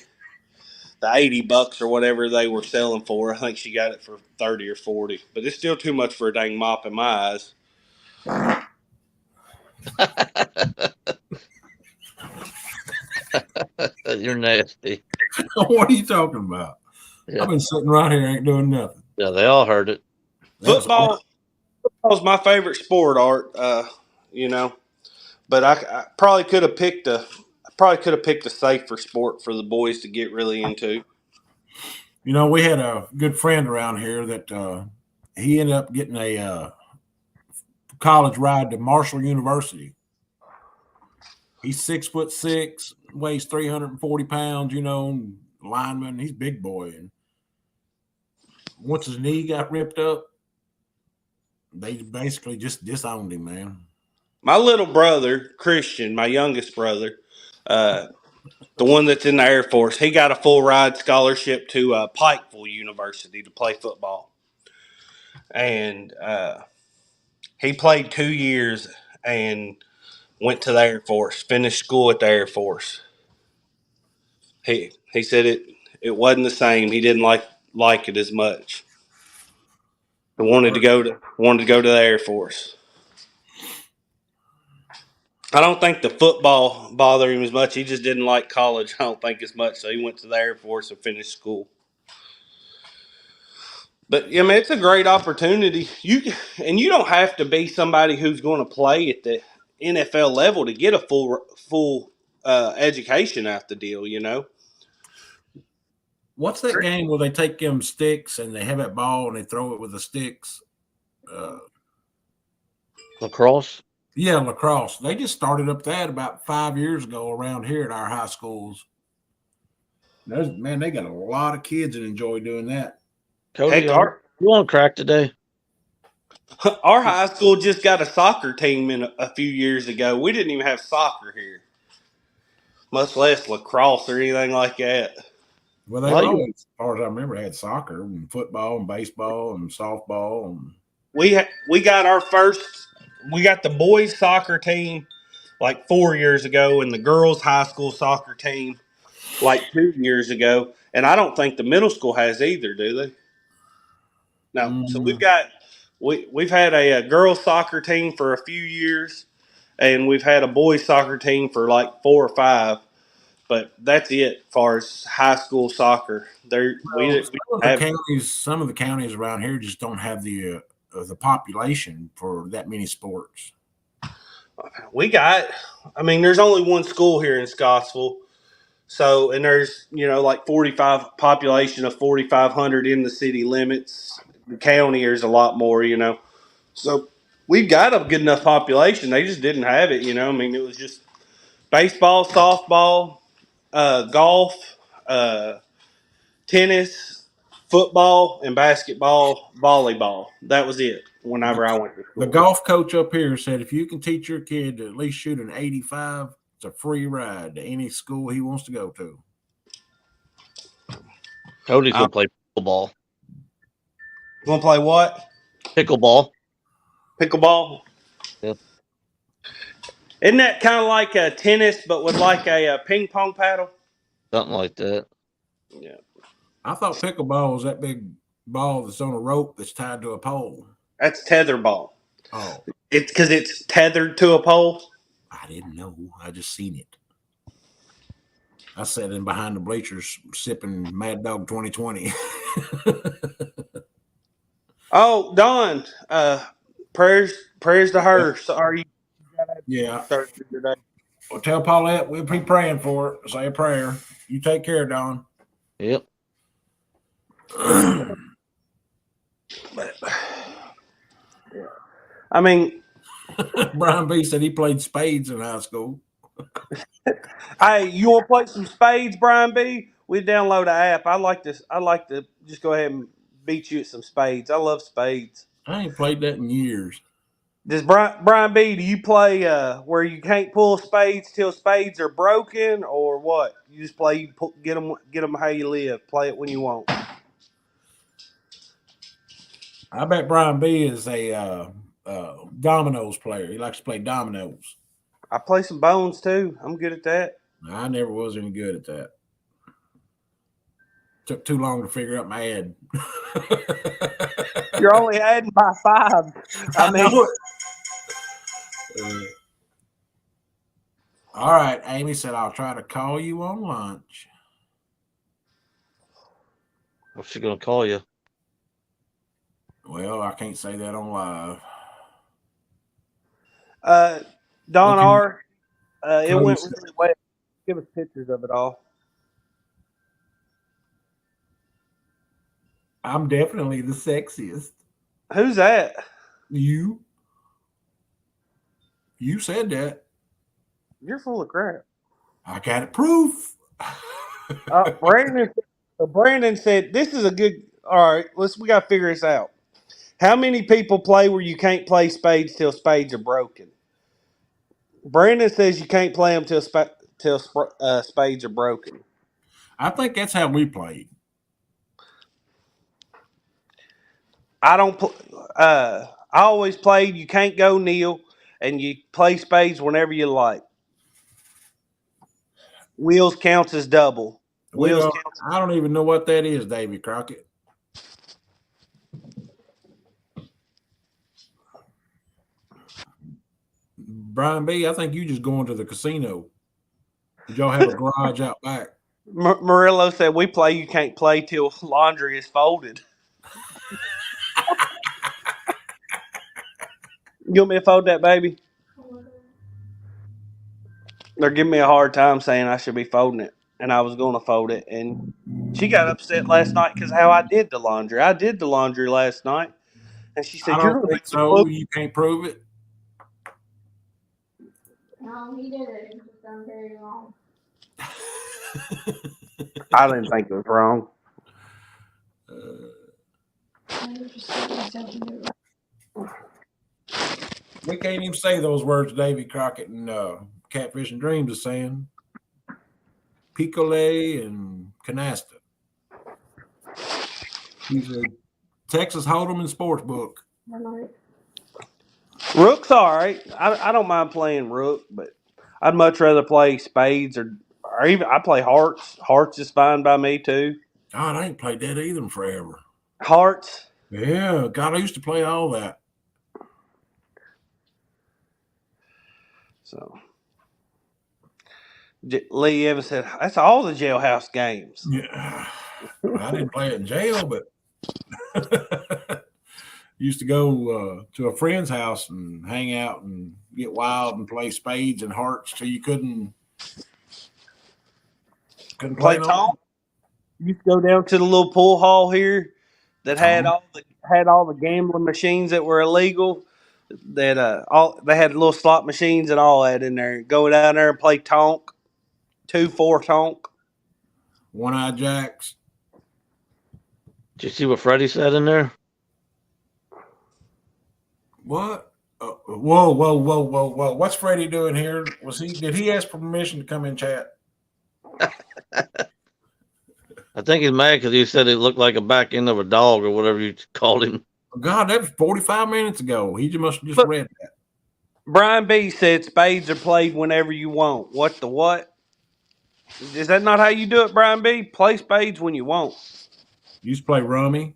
the $80 or whatever they were selling for. I think she got it for 30 or 40. But it's still too much for a dang mop in my eyes. You're nasty. What are you talking about? Yeah. I've been sitting right here, ain't doing nothing. Yeah, they all heard it. Football is my favorite sport, Art. But I probably could have picked a safer sport for the boys to get really into. You know, we had a good friend around here that he ended up getting a college ride to Marshall University. He's 6'6", weighs 340 pounds, you know, lineman. He's a big boy. And once his knee got ripped up, they basically just disowned him, man. My little brother, Christian, my youngest brother, the one that's in the Air Force, he got a full ride scholarship to Pikeville University to play football. And he played 2 years and went to the Air Force, finished school at the Air Force. He said it wasn't the same. He didn't like it as much. He wanted to go to the Air Force. I don't think the football bothered him as much. He just didn't like college, I don't think, as much. So he went to the Air Force and finished school. But yeah, man, it's a great opportunity. You don't have to be somebody who's going to play at the NFL level to get a full education out the deal. You know. What's that game where they take them sticks and they have that ball and they throw it with the sticks? Lacrosse? Yeah, lacrosse. They just started up that about 5 years ago around here at our high schools. Man, they got a lot of kids that enjoy doing that. Cody, you want to crack today? Our high school just got a soccer team in a few years ago. We didn't even have soccer here, much less lacrosse or anything like that. Well, they've Well, you always, as far as I remember, had soccer and football and baseball and softball. And We got our first. We got the boys soccer team like 4 years ago, and the girls high school soccer team like 2 years ago. And I don't think the middle school has either, do they? No. So mm, we've had a girls soccer team for a few years, and we've had a boys soccer team for like 4 or 5. But that's it as far as high school soccer. There we have. some of the counties around here just don't have the population for that many sports. We got. I mean, there's only one school here in Scottsville. So, and there's, like 45 population of 4,500 in the city limits. The county, there's a lot more. So we've got a good enough population. They just didn't have it. I mean, it was just baseball, softball, golf, uh, tennis, football, and basketball, volleyball. That was it whenever I went to The school. golf coach up here said if you can teach your kid to at least shoot an 85, it's a free ride to any school he wants to go to. Cody's gonna play pickleball. You want to play what? Pickleball. Pickleball? Yep. Isn't that kind of like a tennis, but with like a ping pong paddle? Something like that. Yeah. I thought pickleball was that big ball that's on a rope that's tied to a pole. That's tetherball. Oh, It's because it's tethered to a pole. I didn't know. I just seen it. I sat in behind the bleachers sipping Mad Dog 2020. Oh, Dawn. Prayers to her. Sorry. Yeah. Surgery today. Well, tell Paulette we'll be praying for it. Say a prayer. You take care, Don. Yep. But, yeah. I mean, Brian B said he played spades in high school. hey, you want to play some spades, Brian B? We download an app. I like to just go ahead and beat you at some spades. I love spades. I ain't played that in years. Does Brian B? Do you play where you can't pull spades till spades are broken, or what? You just play, get them how you live. Play it when you want. I bet Brian B is a dominoes player. He likes to play dominoes. I play some bones too. I'm good at that. I never was any good at that. Took too long to figure out my ad. You're only adding by 5. I mean, all right. Amy said, I'll try to call you on lunch. What's she gonna call you? Well, I can't say that on live. Don Okay. R. It went really well. Give us pictures of it all. I'm definitely the sexiest. Who's that? You said that. You're full of crap. I got it proof. Brandon said, "This is a good. All right, we got to figure this out. How many people play where you can't play spades till spades are broken?" Brandon says you can't play them till spades are broken. I think that's how we played. I don't. I always played. You can't go kneel, and you play spades whenever you like. Wheels counts as double. I don't even know what that is, Davy Crockett. Brian B, I think you just going to the casino. Did y'all have a garage out back? Murillo said we play. You can't play till laundry is folded. You want me to fold that, baby? They're giving me a hard time saying I should be folding it, and I was going to fold it, and she got upset last night because how I did the laundry. I did the laundry last night, and she said, I "You're don't going think to so. You can't prove it. No, he did it. It was done very long. I didn't think it was wrong. We can't even say those words Davy Crockett and Catfish and Dreams is saying. Picolet and Canasta. He's a Texas Hold'em and Sportsbook. Rook's all right. I don't mind playing Rook, but I'd much rather play Spades or even I play Hearts. Hearts is fine by me too. God, I ain't played that either in forever. Hearts. Yeah, God, I used to play all that. So Lee Evans said that's all the jailhouse games. Yeah, I didn't play it in jail, but used to go to a friend's house and hang out and get wild and play spades and hearts till you couldn't Play no Tom. You used to go down to the little pool hall here that had all the gambling machines that were illegal. That they had little slot machines and all that in there. Go down there and play Tonk, 2-4 Tonk. One-Eye Jacks. Did you see what Freddie said in there? What? Whoa! What's Freddie doing here? Did he ask for permission to come in chat? I think he's mad because he said it looked like a back end of a dog or whatever you called him. God, that was 45 minutes ago. He must have just read that. Brian B said spades are played whenever you want. What the what? Is that not how you do it, Brian B? Play spades when you want. You used to play rummy.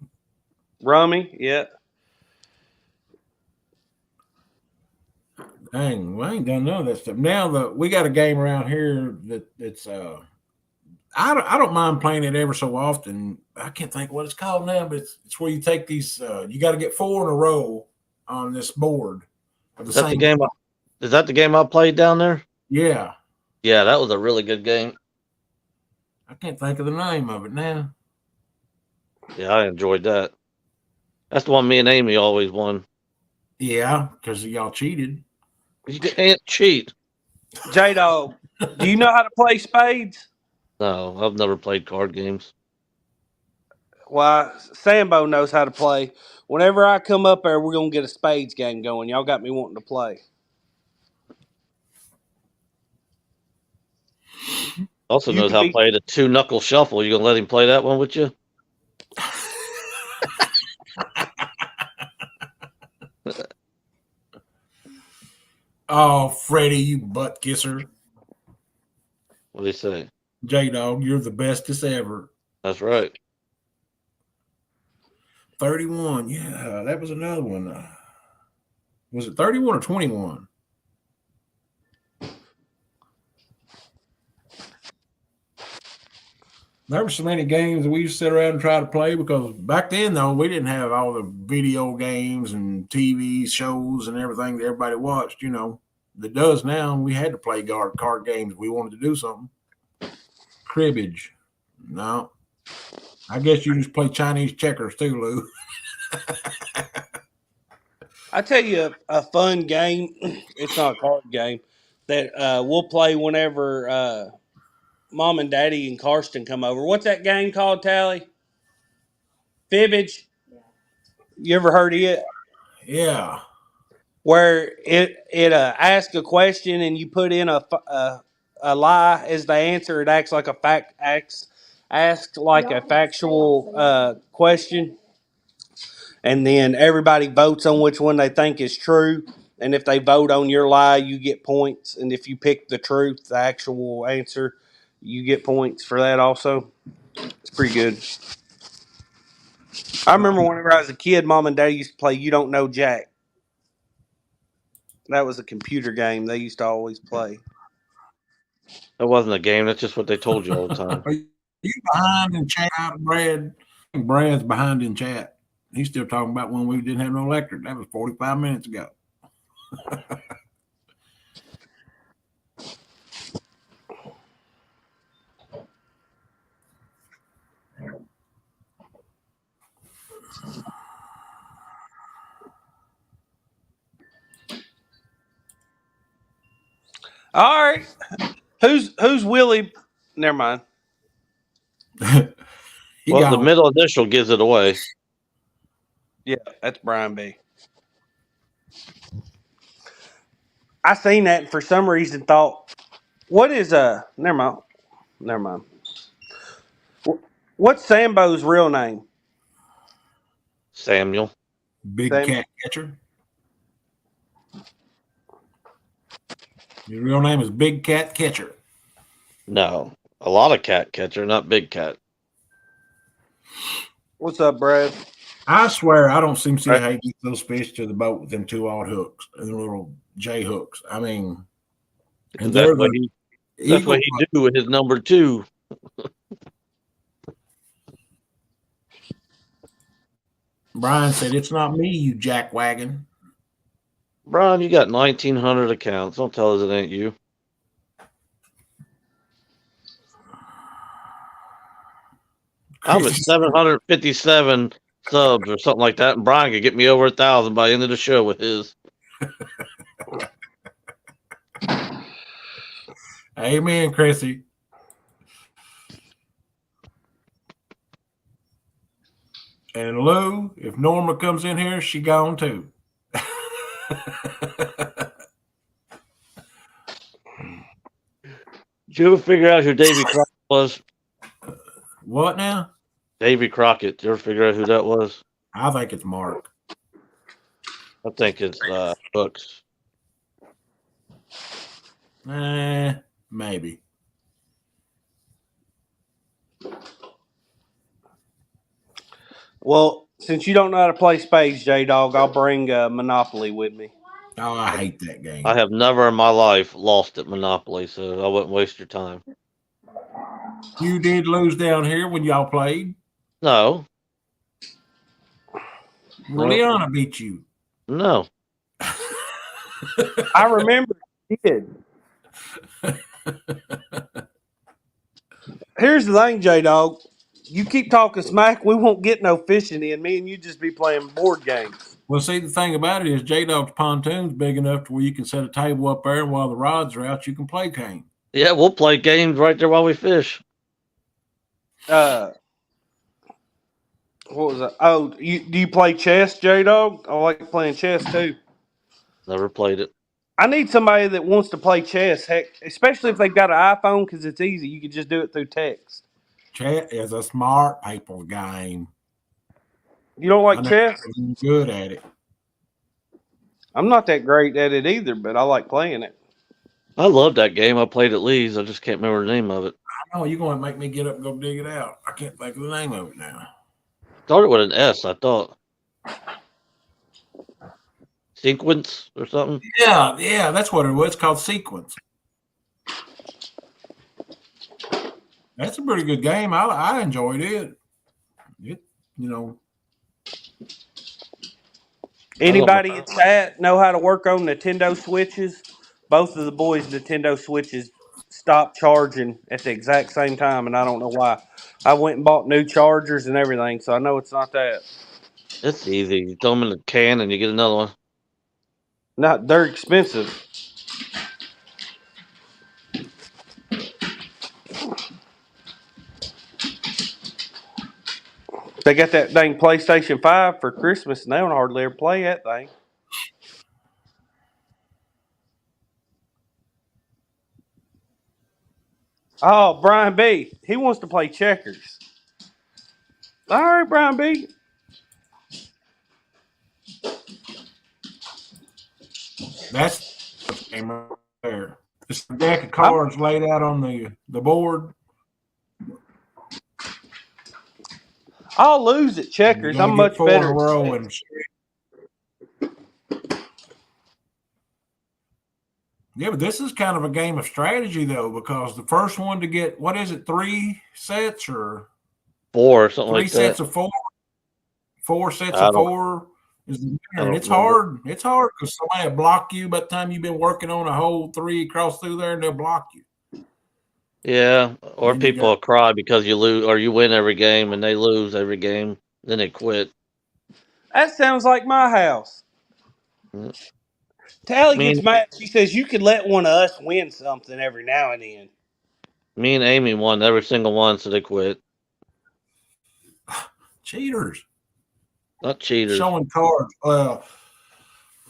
Rummy, yeah. Dang, I ain't done none of that stuff. Now we got a game around here that's I don't mind playing it ever so often. I can't think what it's called now, but it's where you take these. You got to get 4 in a row on this board. Is that the game? Is that the game I played down there? Yeah. Yeah, that was a really good game. I can't think of the name of it now. Yeah, I enjoyed that. That's the one me and Amy always won. Yeah, because y'all cheated. You can't cheat. J-Dog, do you know how to play spades? No, I've never played card games. Well, Sambo knows how to play. Whenever I come up there, we're going to get a spades game going. Y'all got me wanting to play. Also knows how to play the 2-knuckle shuffle. You going to let him play that one with you? Oh, Freddie, you butt kisser. What do you say? J-Dog, you're the bestest ever. That's right. 31. Yeah, that was another one. Was it 31 or 21? There were so many games that we used to sit around and try to play because back then, though, we didn't have all the video games and TV shows and everything that everybody watched, that does now. We had to play card games if we wanted to do something. Cribbage. No. I guess you just play Chinese checkers too, Lou. I tell you a fun game. It's not a card game that we'll play whenever Mom and Daddy and Karsten come over. What's that game called, Tally? Fibbage. Yeah. You ever heard of it? Yeah. Where it asks a question and you put in a lie as the answer. It acts like a fact. Asks like a factual question. And then everybody votes on which one they think is true. And if they vote on your lie, you get points. And if you pick the truth, the actual answer, you get points for that also. It's pretty good. I remember whenever I was a kid, Mom and Dad used to play You Don't Know Jack. That was a computer game they used to always play. That wasn't a game. That's just what they told you all the time. Are you behind in chat, Brad? Brad's behind in chat. He's still talking about when we didn't have no electric. That was 45 minutes ago. All right. Who's Willie? Never mind. Well, the middle initial gives it away. Yeah, that's Brian B. I seen that and for some reason thought, what is never mind. What's Sambo's real name? Samuel. Big Sam- cat catcher. His real name is Big Cat Catcher. No, a lot of cat catcher, not big cat. What's up, Brad? I swear I don't seem to see how he gets those fish to the boat with them 2 odd hooks, them little J hooks. I mean, and That's they're what the that's what eagle. he do with his number 2. Brian said, "It's not me, you jackwagon." Brian, you got 1,900 accounts. Don't tell us it ain't you. I'm at 757 subs or something like that, and Brian could get me over 1,000 by the end of the show with his. Amen, Chrissy. And Lou, if Norma comes in here, she gone too. Did you ever figure out who Davy Crockett was? What now? Davy Crockett. Did you ever figure out who that was? I think it's Mark. I think it's Hooks. Maybe. Well, since you don't know how to play spades, J-Dog, I'll bring Monopoly with me. Oh, I hate that game. I have never in my life lost at Monopoly, so I wouldn't waste your time. You did lose down here when y'all played. No. Leona beat you. No. I remember he did. Here's the thing, J-Dog. You keep talking smack, we won't get no fishing in. Me and you just be playing board games. Well, see, the thing about it is J-Dog's pontoon's big enough to where you can set a table up there, and while the rods are out, you can play game. Yeah, we'll play games right there while we fish. What was that? Oh, do you play chess, J-Dog? I like playing chess too. Never played it. I need somebody that wants to play chess, heck, especially if they've got an iPhone because it's easy. You can just do it through text. Chess is a smart people's game. You don't like chess? I'm good at it. I'm not that great at it either, but I like playing it. I love that game. I played at Lee's. I just can't remember the name of it. I know you're going to make me get up and go dig it out. I can't think of the name of it now. Started with an S, I thought. Sequence or something? Yeah, that's what it was. It's called Sequence. That's a pretty good game. I enjoyed it. Anybody in chat know how to work on Nintendo Switches? Both of the boys' Nintendo Switches stopped charging at the exact same time, and I don't know why. I went and bought new chargers and everything, so I know it's not that. It's easy. You throw them in a can and you get another one. They're expensive. They got that dang PlayStation 5 for Christmas, and they don't hardly ever play that thing. Oh, Brian B. He wants to play checkers. All right, Brian B. That's the game right there. It's a deck of cards laid out on the board. I'll lose at checkers. I'm much better at row. Yeah, but this is kind of a game of strategy, though, because the first one to get, 3 sets or 4 or something like that? 3 sets of 4? 4 sets of 4 is the winner. And it's hard. It's hard because somebody will block you by the time you've been working on a whole 3 across through there, and they'll block you. Yeah, or people will cry because you lose or you win every game and they lose every game. Then they quit. That sounds like my house. Tally gets mad. She says you could let one of us win something every now and then. Me and Amy won every single one, so they quit. Cheaters. Not cheaters. Showing cards.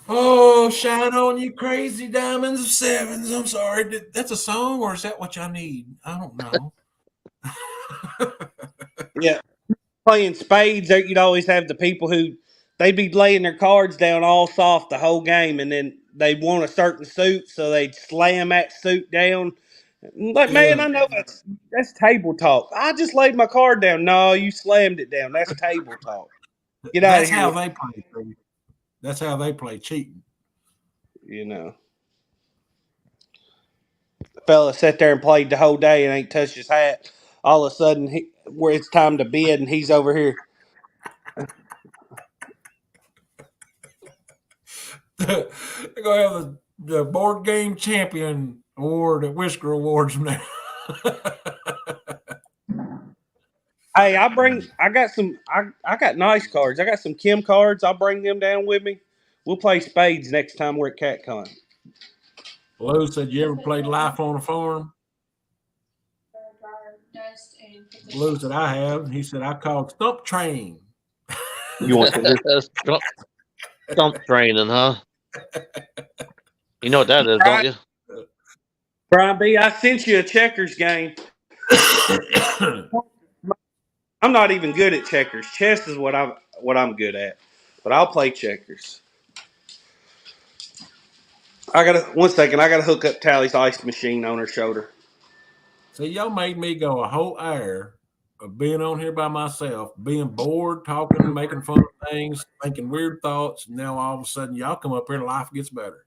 Oh, shine on you crazy diamonds of sevens. I'm sorry. That's a song, or is that what y'all need? I don't know. Yeah, playing spades, you'd always have the people who they'd be laying their cards down all soft the whole game, and then they'd want a certain suit, so they'd slam that suit down. Like, man, Yeah, I know that's table talk. I just laid my card down. No, you slammed it down. That's table talk. Get out of that's here how with they play. Steve. That's how they play cheating. you know. The fella sat there and played the whole day and ain't touched his hat. All of a sudden, where it's time to bid, and he's over here. They're gonna have the board game champion award at Whisker Awards now. Hey, I got nice cards. I got some Kim cards. I'll bring them down with me. We'll play spades next time we're at CatCon. Lou said, "You ever played Life on a Farm?" Lou said, "I have." He said, "I called Stump Train." You want some? Stump training, huh? You know what that is, don't you? Brian B, I sent you a checkers game. I'm not even good at checkers. Chess is what I'm good at. But I'll play checkers. I gotta 1 second, I gotta hook up Tally's ice machine on her shoulder. See, y'all made me go a whole hour of being on here by myself, being bored, talking, making fun of things, thinking weird thoughts. And now all of a sudden, y'all come up here and life gets better.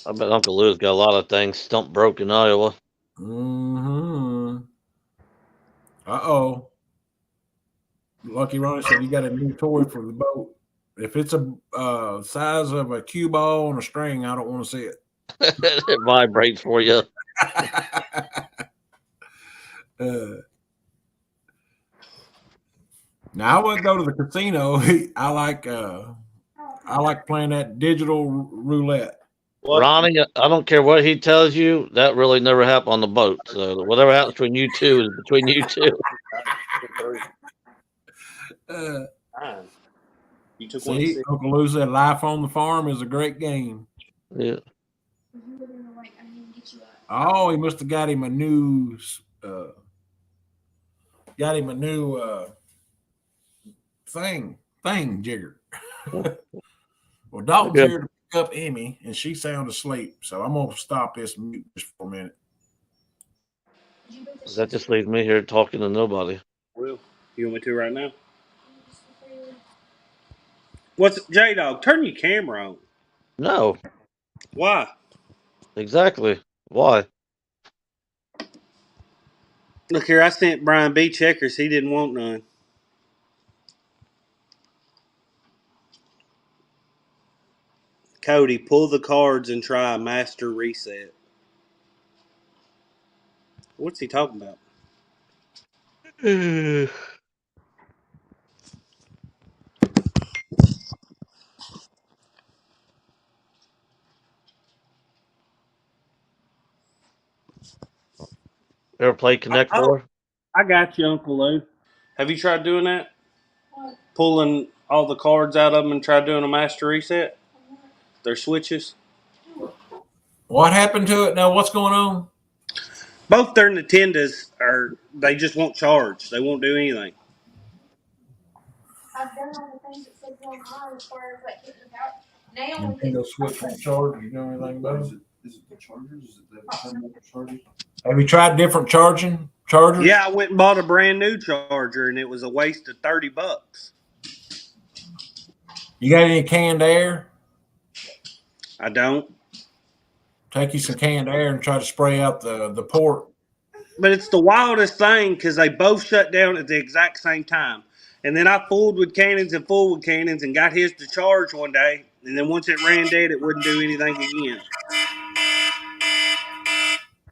I bet Uncle Lou's got a lot of things stump broke in Iowa. Mm-hmm. Uh-oh. Lucky Ronnie said you got a new toy for the boat. If it's a size of a cue ball on a string, I don't want to see it. It vibrates for you. Now I wouldn't go to the casino. I like playing that digital roulette. What? Ronnie, I don't care what he tells you. That really never happened on the boat. So whatever happens between you two is between you two. You took one. See, Uncle Lou said Life on the Farm is a great game. Yeah. Oh, he must have got him a new thing jigger. Well, Dalton's Good. here to pick up Emmy, and she sound asleep. So I'm gonna stop this mute just for a minute. That just leaves me here talking to nobody. Will, you want me to right now? What's J Dog? Turn your camera on. No, Why? exactly. Why? Look here, I sent Brian B checkers. He didn't want none. Cody, pull the cards and try a master reset. What's he talking about? Ever play Connect Oh, Four? I got you, Uncle Lou. Have you tried doing that? Pulling all the cards out of them and try doing a master reset? Their switches. What happened to it now? What's going on? Both their Nintendos they just won't charge. They won't do anything. I've done all the things that said on mine as far as like getting it out. Now with Nintendo it, Switch won't charge. You know anything about it? Is it the chargers? Is it the chargers? Have you tried different chargers? Yeah, I went and bought a brand new charger and it was a waste of $30. You got any canned air? I don't. Take you some canned air and try to spray out the port. But it's the wildest thing because they both shut down at the exact same time. And then I fooled with cannons and got his to charge one day. And then once it ran dead, it wouldn't do anything again.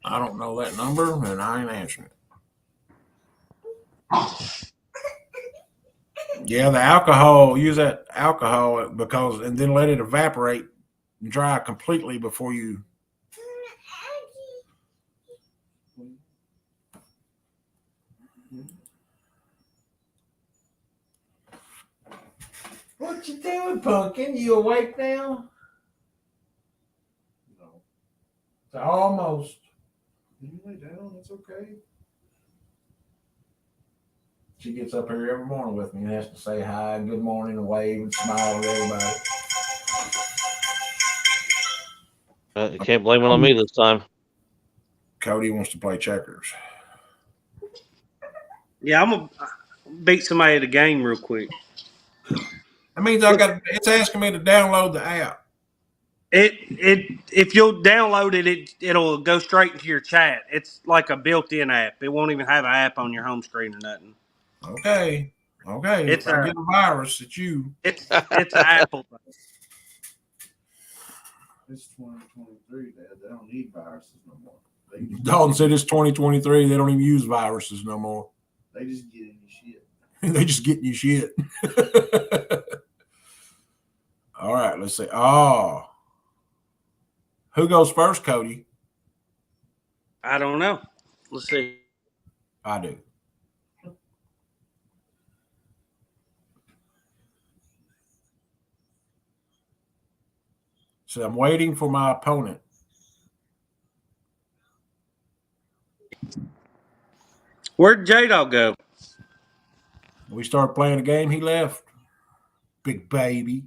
I don't know that number, and I ain't answering it. Yeah, the alcohol. Use that alcohol and then let it evaporate and dry completely before you. What you doing, Pumpkin? You awake now? No. Almost. Can you lay down? It's okay. She gets up here every morning with me and has to say hi, good morning, and wave and smile at everybody. You can't blame it on me this time. Cody wants to play checkers. Yeah, I'm gonna beat somebody at a game real quick. That means it's asking me to download the app. If you'll download it, it'll go straight into your chat. It's like a built-in app. It won't even have an app on your home screen or nothing. Okay. It's If I get a virus, it's you. It's an Apple. It's 2023, Dad. They don't need viruses no more. Dalton said it's 2023. They don't even use viruses no more. They just get in your shit. They just getting you shit. All right, let's see. Oh. Who goes first, Cody? I don't know. Let's see. I do. So I'm waiting for my opponent. Where'd J-Dog go? We started playing a game. He left. Big baby.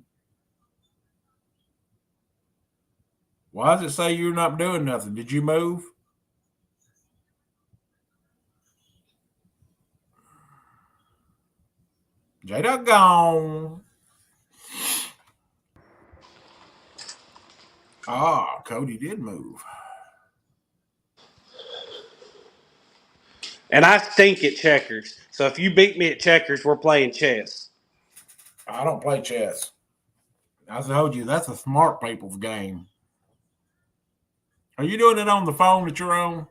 Why does it say you're not doing nothing? Did you move? J-Dog gone. Ah, Cody did move. And I stink at checkers. So if you beat me at checkers, we're playing chess. I don't play chess. I told you, that's a smart people's game. Are you doing it on the phone that you're on?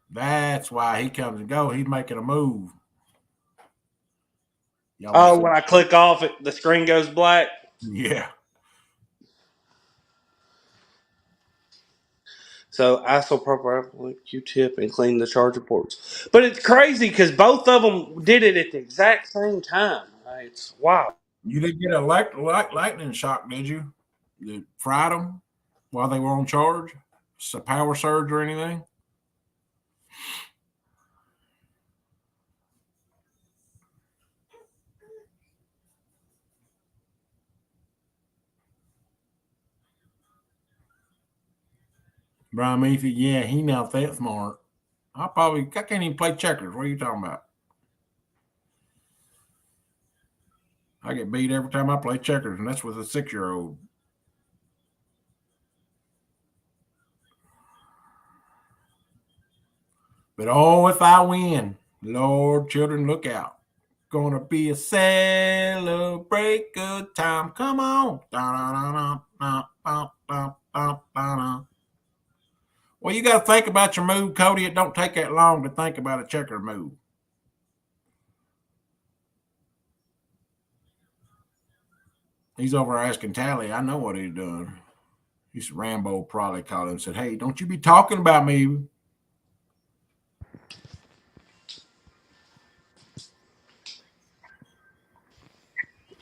That's why he comes and goes. He's making a move. Oh, when I click off, the screen goes black? Yeah. So isopropyl Q-tip and clean the charger ports. But it's crazy because both of them did it at the exact same time. It's wild. You didn't get a lightning shock, did you? You fried them while they were on charge? A power surge or anything? Brian Meafy, yeah, he not that smart. I can't even play checkers. What are you talking about? I get beat every time I play checkers, and that's with a 6-year-old. But oh, if I win, Lord, children, look out. Gonna be a celebrate good time. Come on. Well, you got to think about your move, Cody. It don't take that long to think about a checker move. He's over asking Tally. I know what he's doing. He's Rambo probably called him and said, hey, don't you be talking about me.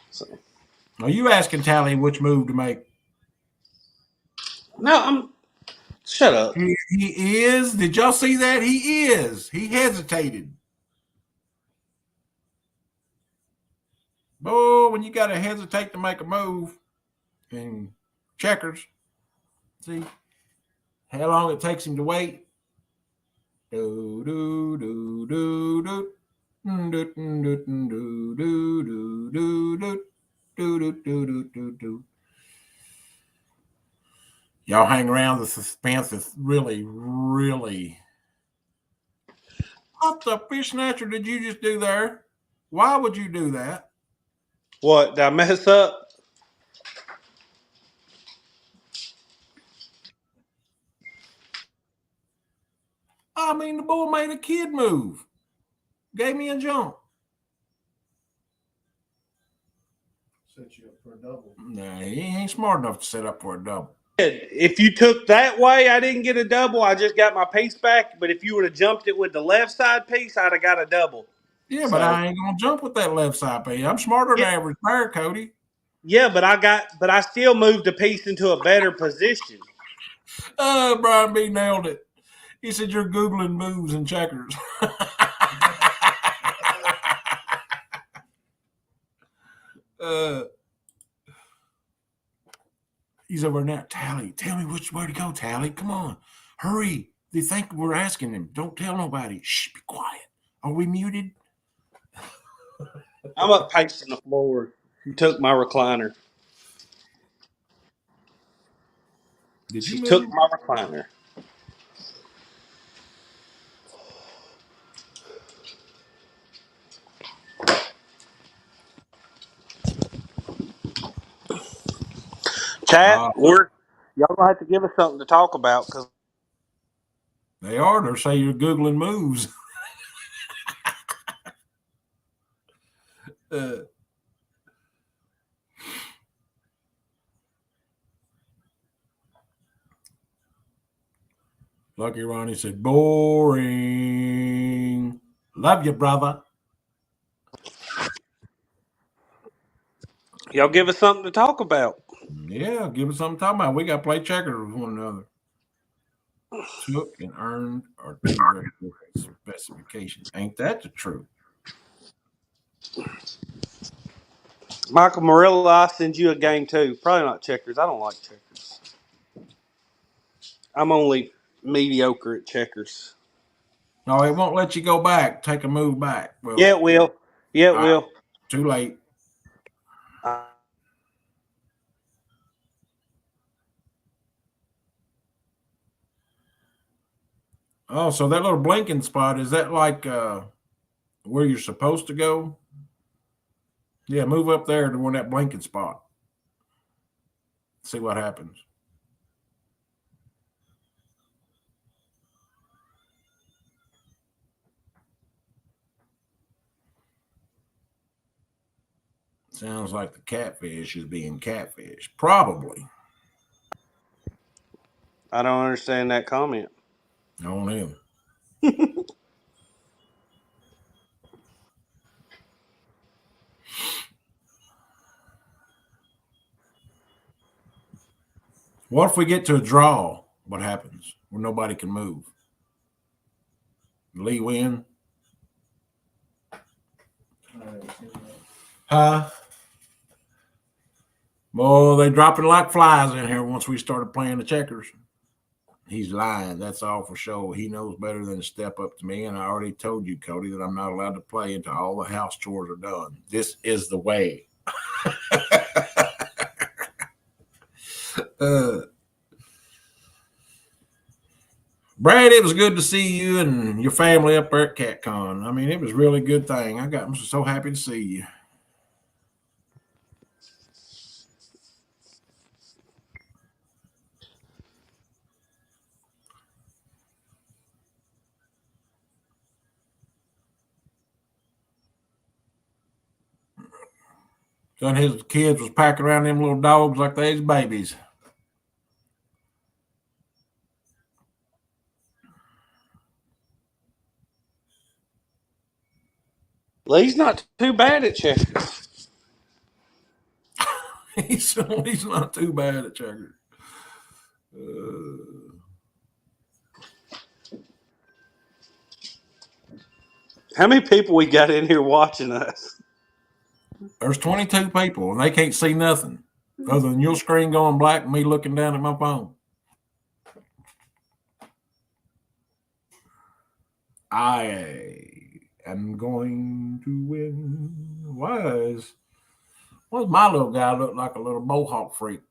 So. Are you asking Tally which move to make? No, shut up. He is. Did y'all see that? He is. He hesitated. Boy, when you got to hesitate to make a move in checkers, see how long it takes him to wait. Do do do do do. Do do do do do do do do do do do. Y'all hang around. The suspense is really, really. What the fish snatcher did you just do there? Why would you do that? What? Did I mess up? I mean, the boy made a kid move. Gave me a jump. Set you up for a double. Nah, he ain't smart enough to set up for a double. If you took that way, I didn't get a double. I just got my piece back. But if you would have jumped it with the left side piece, I'd have got a double. Yeah, but I ain't gonna jump with that left side pay. I'm smarter than average player, Cody. Yeah, but I still moved a piece into a better position. Brian B nailed it. He said you're Googling moves and checkers. He's over now. Tally, tell me which way to go, Tally. Come on. Hurry. They think we're asking him. Don't tell nobody. Shh, be quiet. Are we muted? I'm up pacing the floor. She took my recliner. Did you She move? took my recliner. Chat, y'all gonna have to give us something to talk about because They are. They're saying you're Googling moves. Lucky Ronnie said, boring. Love you, brother. y'all give us something to talk about. Yeah, give us something to talk about. We got to play checkers with one another. Took and earned are two very different specifications. Ain't that the truth? Michael Murillo, I send you a game too. Probably not checkers. I don't like checkers. I'm only mediocre at checkers. No, it won't let you go back. Take a move back. Well, Yeah, it will. Yeah, it will. Too late. Oh, so that little blinking spot, is that like where you're supposed to go? Yeah, move up there to where that blinking spot. See what happens. Sounds like the catfish is being catfish. Probably. I don't understand that comment. On him. What if we get to a draw? What happens? Where nobody can move. Lee win? Huh? Well, they dropping like flies in here once we started playing the checkers. He's lying. That's all for sure. He knows better than to step up to me. And I already told you, Cody, that I'm not allowed to play until all the house chores are done. This is the way. Brad, it was good to see you and your family up there at CatCon. I mean, it was a really good thing. I'm so happy to see you. Son, his kids was packing around them little dogs like they was babies. Lee's not too bad at checkers. He's not too bad at checkers. How many people we got in here watching us? There's 22 people, and they can't see nothing other than your screen going black and me looking down at my phone. I am going to win. Why's my little guy look like a little mohawk freak?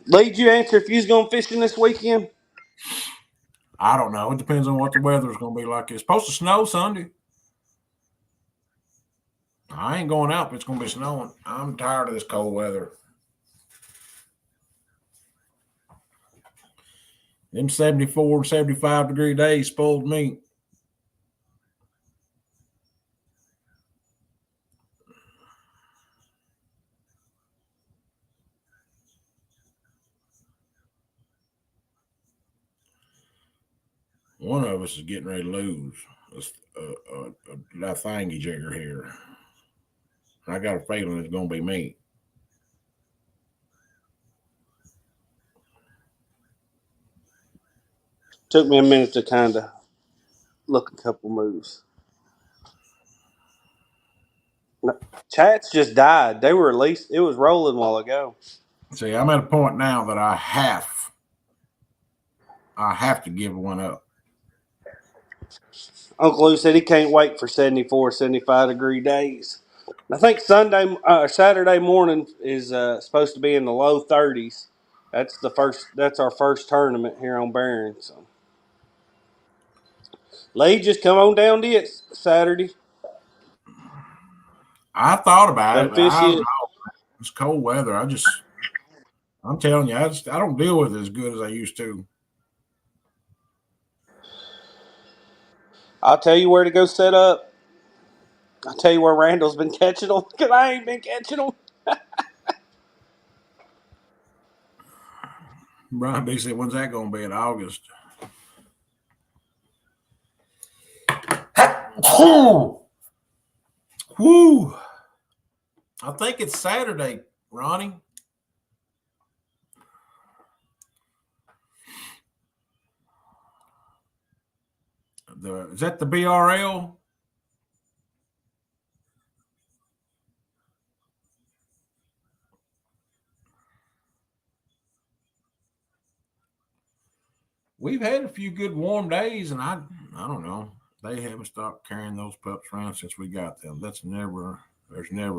Lee, did you answer if you was going fishing this weekend? I don't know. It depends on what the weather's going to be like. It's supposed to snow Sunday. I ain't going out if it's going to be snowing. I'm tired of this cold weather. Them 74 and 75 degree days spoiled me. One of us is getting ready to lose that thingy jigger here. I got a feeling it's going to be me. Took me a minute to kind of look a couple moves. Chats just died. They were released. It was rolling a while ago. See, I'm at a point now that I have to give one up. Uncle Lou said he can't wait for 74, 75-degree days. I think Saturday morning is supposed to be in the low 30s. That's our first tournament here on Barron. So, Lee, just come on down to it Saturday. I thought about it, Come but I fish don't it. know. It's cold weather. I'm telling you, I don't deal with it as good as I used to. I'll tell you where to go set up. I'll tell you where Randall's been catching them because I ain't been catching them. Brian B said, when's that going to be in August? Whoo! I think it's Saturday, Ronnie. Is that the BRL? We've had a few good warm days, and I don't know. They haven't stopped carrying those pups around since we got them. There's never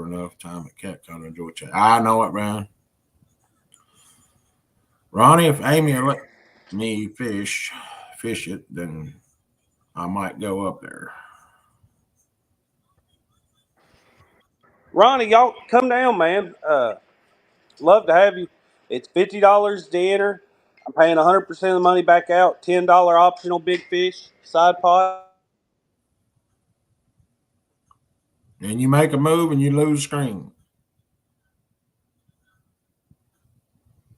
enough time at Cat Con to enjoy chat. I know it, Brian. Ronnie, if Amy will let me fish it, then I might go up there. Ronnie, y'all come down, man. Love to have you. It's $50 to enter. I'm paying 100% of the money back out. $10 optional big fish side pot. And you make a move and you lose screen.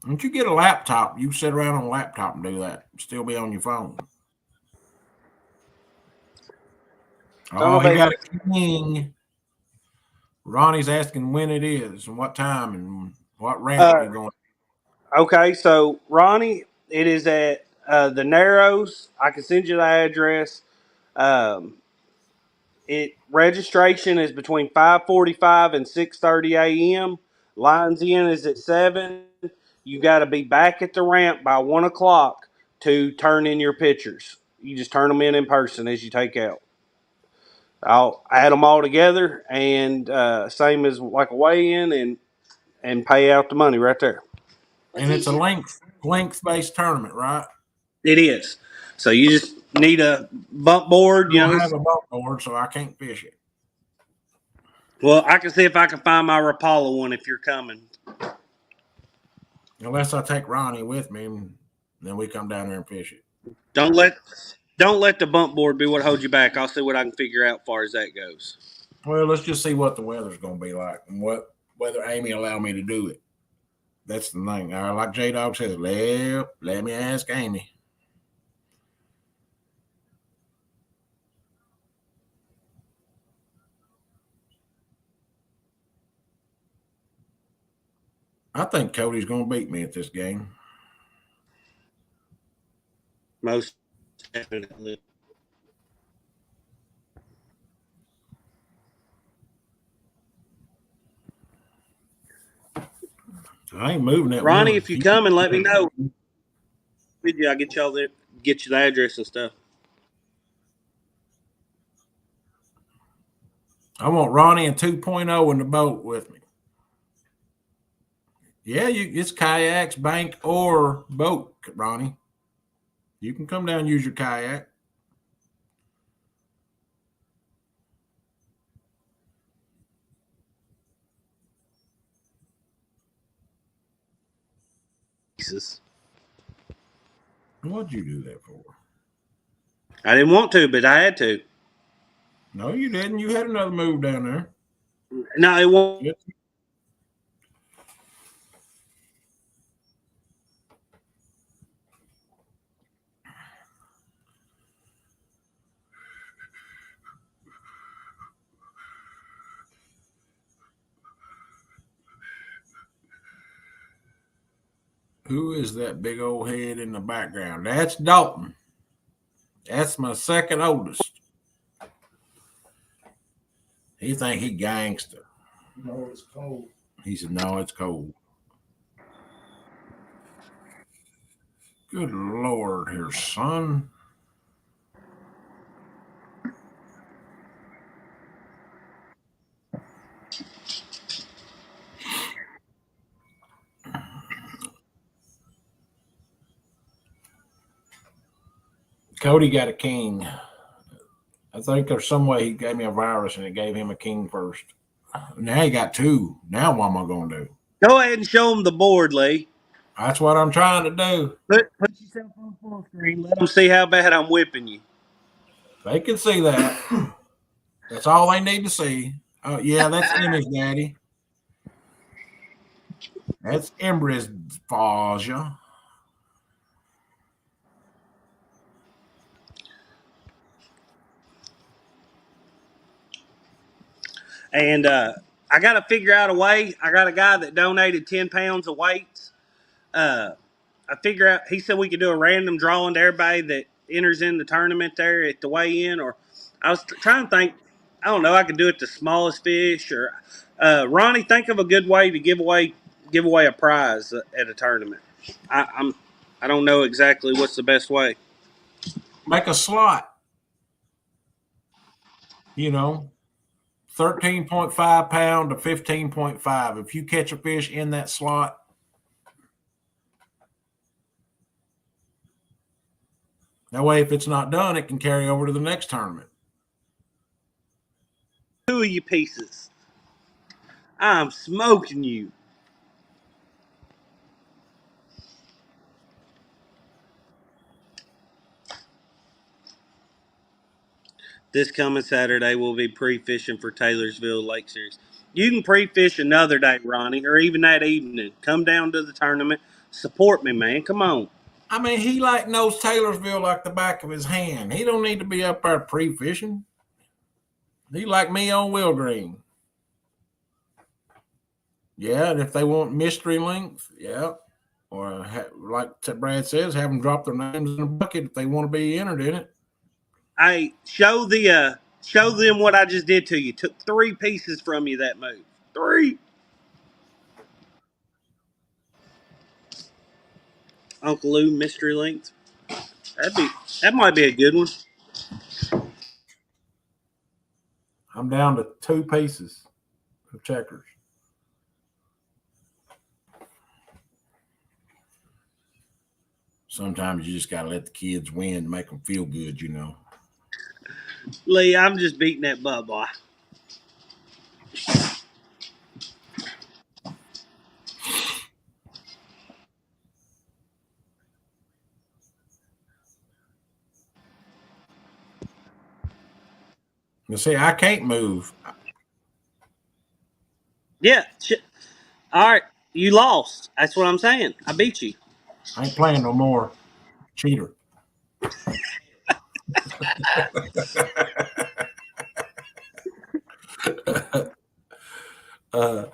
Don't you get a laptop? You sit around on a laptop and do that. Still be on your phone. Oh, he got a king. Ronnie's asking when it is and what time and what ramp you're going. Okay, so Ronnie, it is at the Narrows. I can send you the address. Um, registration is between 5:45 and 6:30 a.m. Lines in is at 7. You got to be back at the ramp by 1 o'clock to turn in your pictures. You just turn them in person as you take out. I'll add them all together and same as like a weigh-in and pay out the money right there. And it's a length based tournament, right? It is. So you just need a bump board. I don't have a bump board, so I can't fish it. Well, I can see if I can find my Rapala one if you're coming. Unless I take Ronnie with me, and then we come down there and fish it. Don't let the bump board be what holds you back. I'll see what I can figure out as far as that goes. Well, let's just see what the weather's going to be like and whether Amy allow me to do it. That's the thing. Like J Dog says, let me ask Amy. I think Cody's going to beat me at this game. Most definitely. I ain't moving that Ronnie, one. if you come and let me know, I'll get y'all there, get you the address and stuff. I want Ronnie and 2.0 in the boat with me. Yeah, it's kayaks, bank, or boat, Ronnie. You can come down and use your kayak. Jesus. What'd you do that for? I didn't want to, but I had to. No, you didn't. You had another move down there. No, it won't. Yes. Who is that big old head in the background? That's Dalton. That's my second oldest. He think he gangster. No, it's cold. He said, no, it's cold. Good Lord here, son. Cody got a king. I think there's some way he gave me a virus and it gave him a king first. Now he got two. Now what am I going to do? Go ahead and show them the board, Lee. That's what I'm trying to do. Put yourself on full screen. Let them see how bad I'm whipping you. They can see that. That's all they need to see. Oh, yeah, that's Emmy's daddy. That's Embry's father. And I got to figure out a way. I got a guy that donated 10 pounds of weights. I figure out, he said we could do a random drawing to everybody that enters in the tournament there at the weigh-in. Or I was trying to think, I don't know, I could do it the smallest fish. Or Ronnie, think of a good way to give away a prize at a tournament. I don't know exactly what's the best way. Make a slot. 13.5 pound to 15.5. If you catch a fish in that slot, that way if it's not done, it can carry over to the next tournament. 2 of you pieces. I'm smoking you. This coming Saturday, we'll be pre-fishing for Taylorsville Lake Series. You can pre-fish another day, Ronnie, or even that evening. Come down to the tournament. Support me, man. Come on. I mean, he knows Taylorsville like the back of his hand. He don't need to be up there pre-fishing. He like me on Will Green. Yeah, and if they want mystery length, yeah. Or like Brad says, have them drop their names in a bucket if they want to be entered in it. Hey, show them what I just did to you. Took 3 pieces from you that move. 3. Uncle Lou mystery length. That might be a good one. I'm down to 2 pieces of checkers. Sometimes you just got to let the kids win to make them feel good, Lee, I'm just beating that butt, boy. You see, I can't move. Yeah. All right. You lost. That's what I'm saying. I beat you. I ain't playing no more. Cheater. All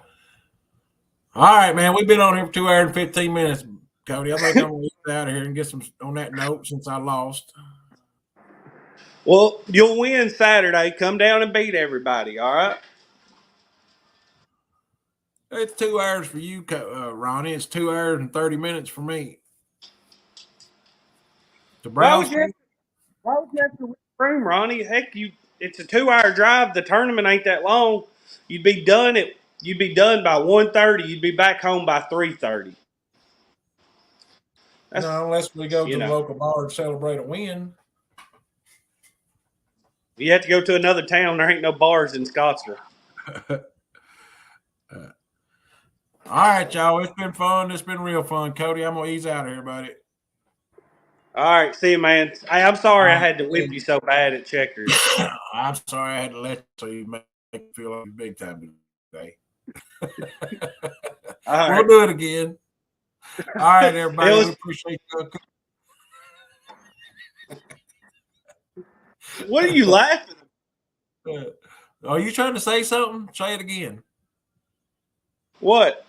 right, man. We've been on here for 2 hours and 15 minutes, Cody. I think I'm going to get out of here and get some on that note since I lost. Well, you'll win Saturday. Come down and beat everybody, all right? It's 2 hours for you, Ronnie. It's 2 hours and 30 minutes for me. Why would you have to win the room, Ronnie? Heck, it's a 2-hour drive. The tournament ain't that long. You'd be done by 1:30. You'd be back home by 3:30. No, unless we go to the local bar and celebrate a win. You have to go to another town. There ain't no bars in Scottsville. All right, y'all. It's been fun. It's been real fun. Cody, I'm going to ease out of here, buddy. All right. See you, man. Hey, I'm sorry I had to whip you so bad at checkers. I'm sorry I had to let you make you feel like big time today. All right. We'll do it again. All right, everybody. We appreciate you. What are you laughing at? Are you trying to say something? Say it again. What?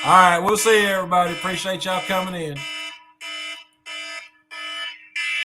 All right, we'll see you, everybody. Appreciate y'all coming in.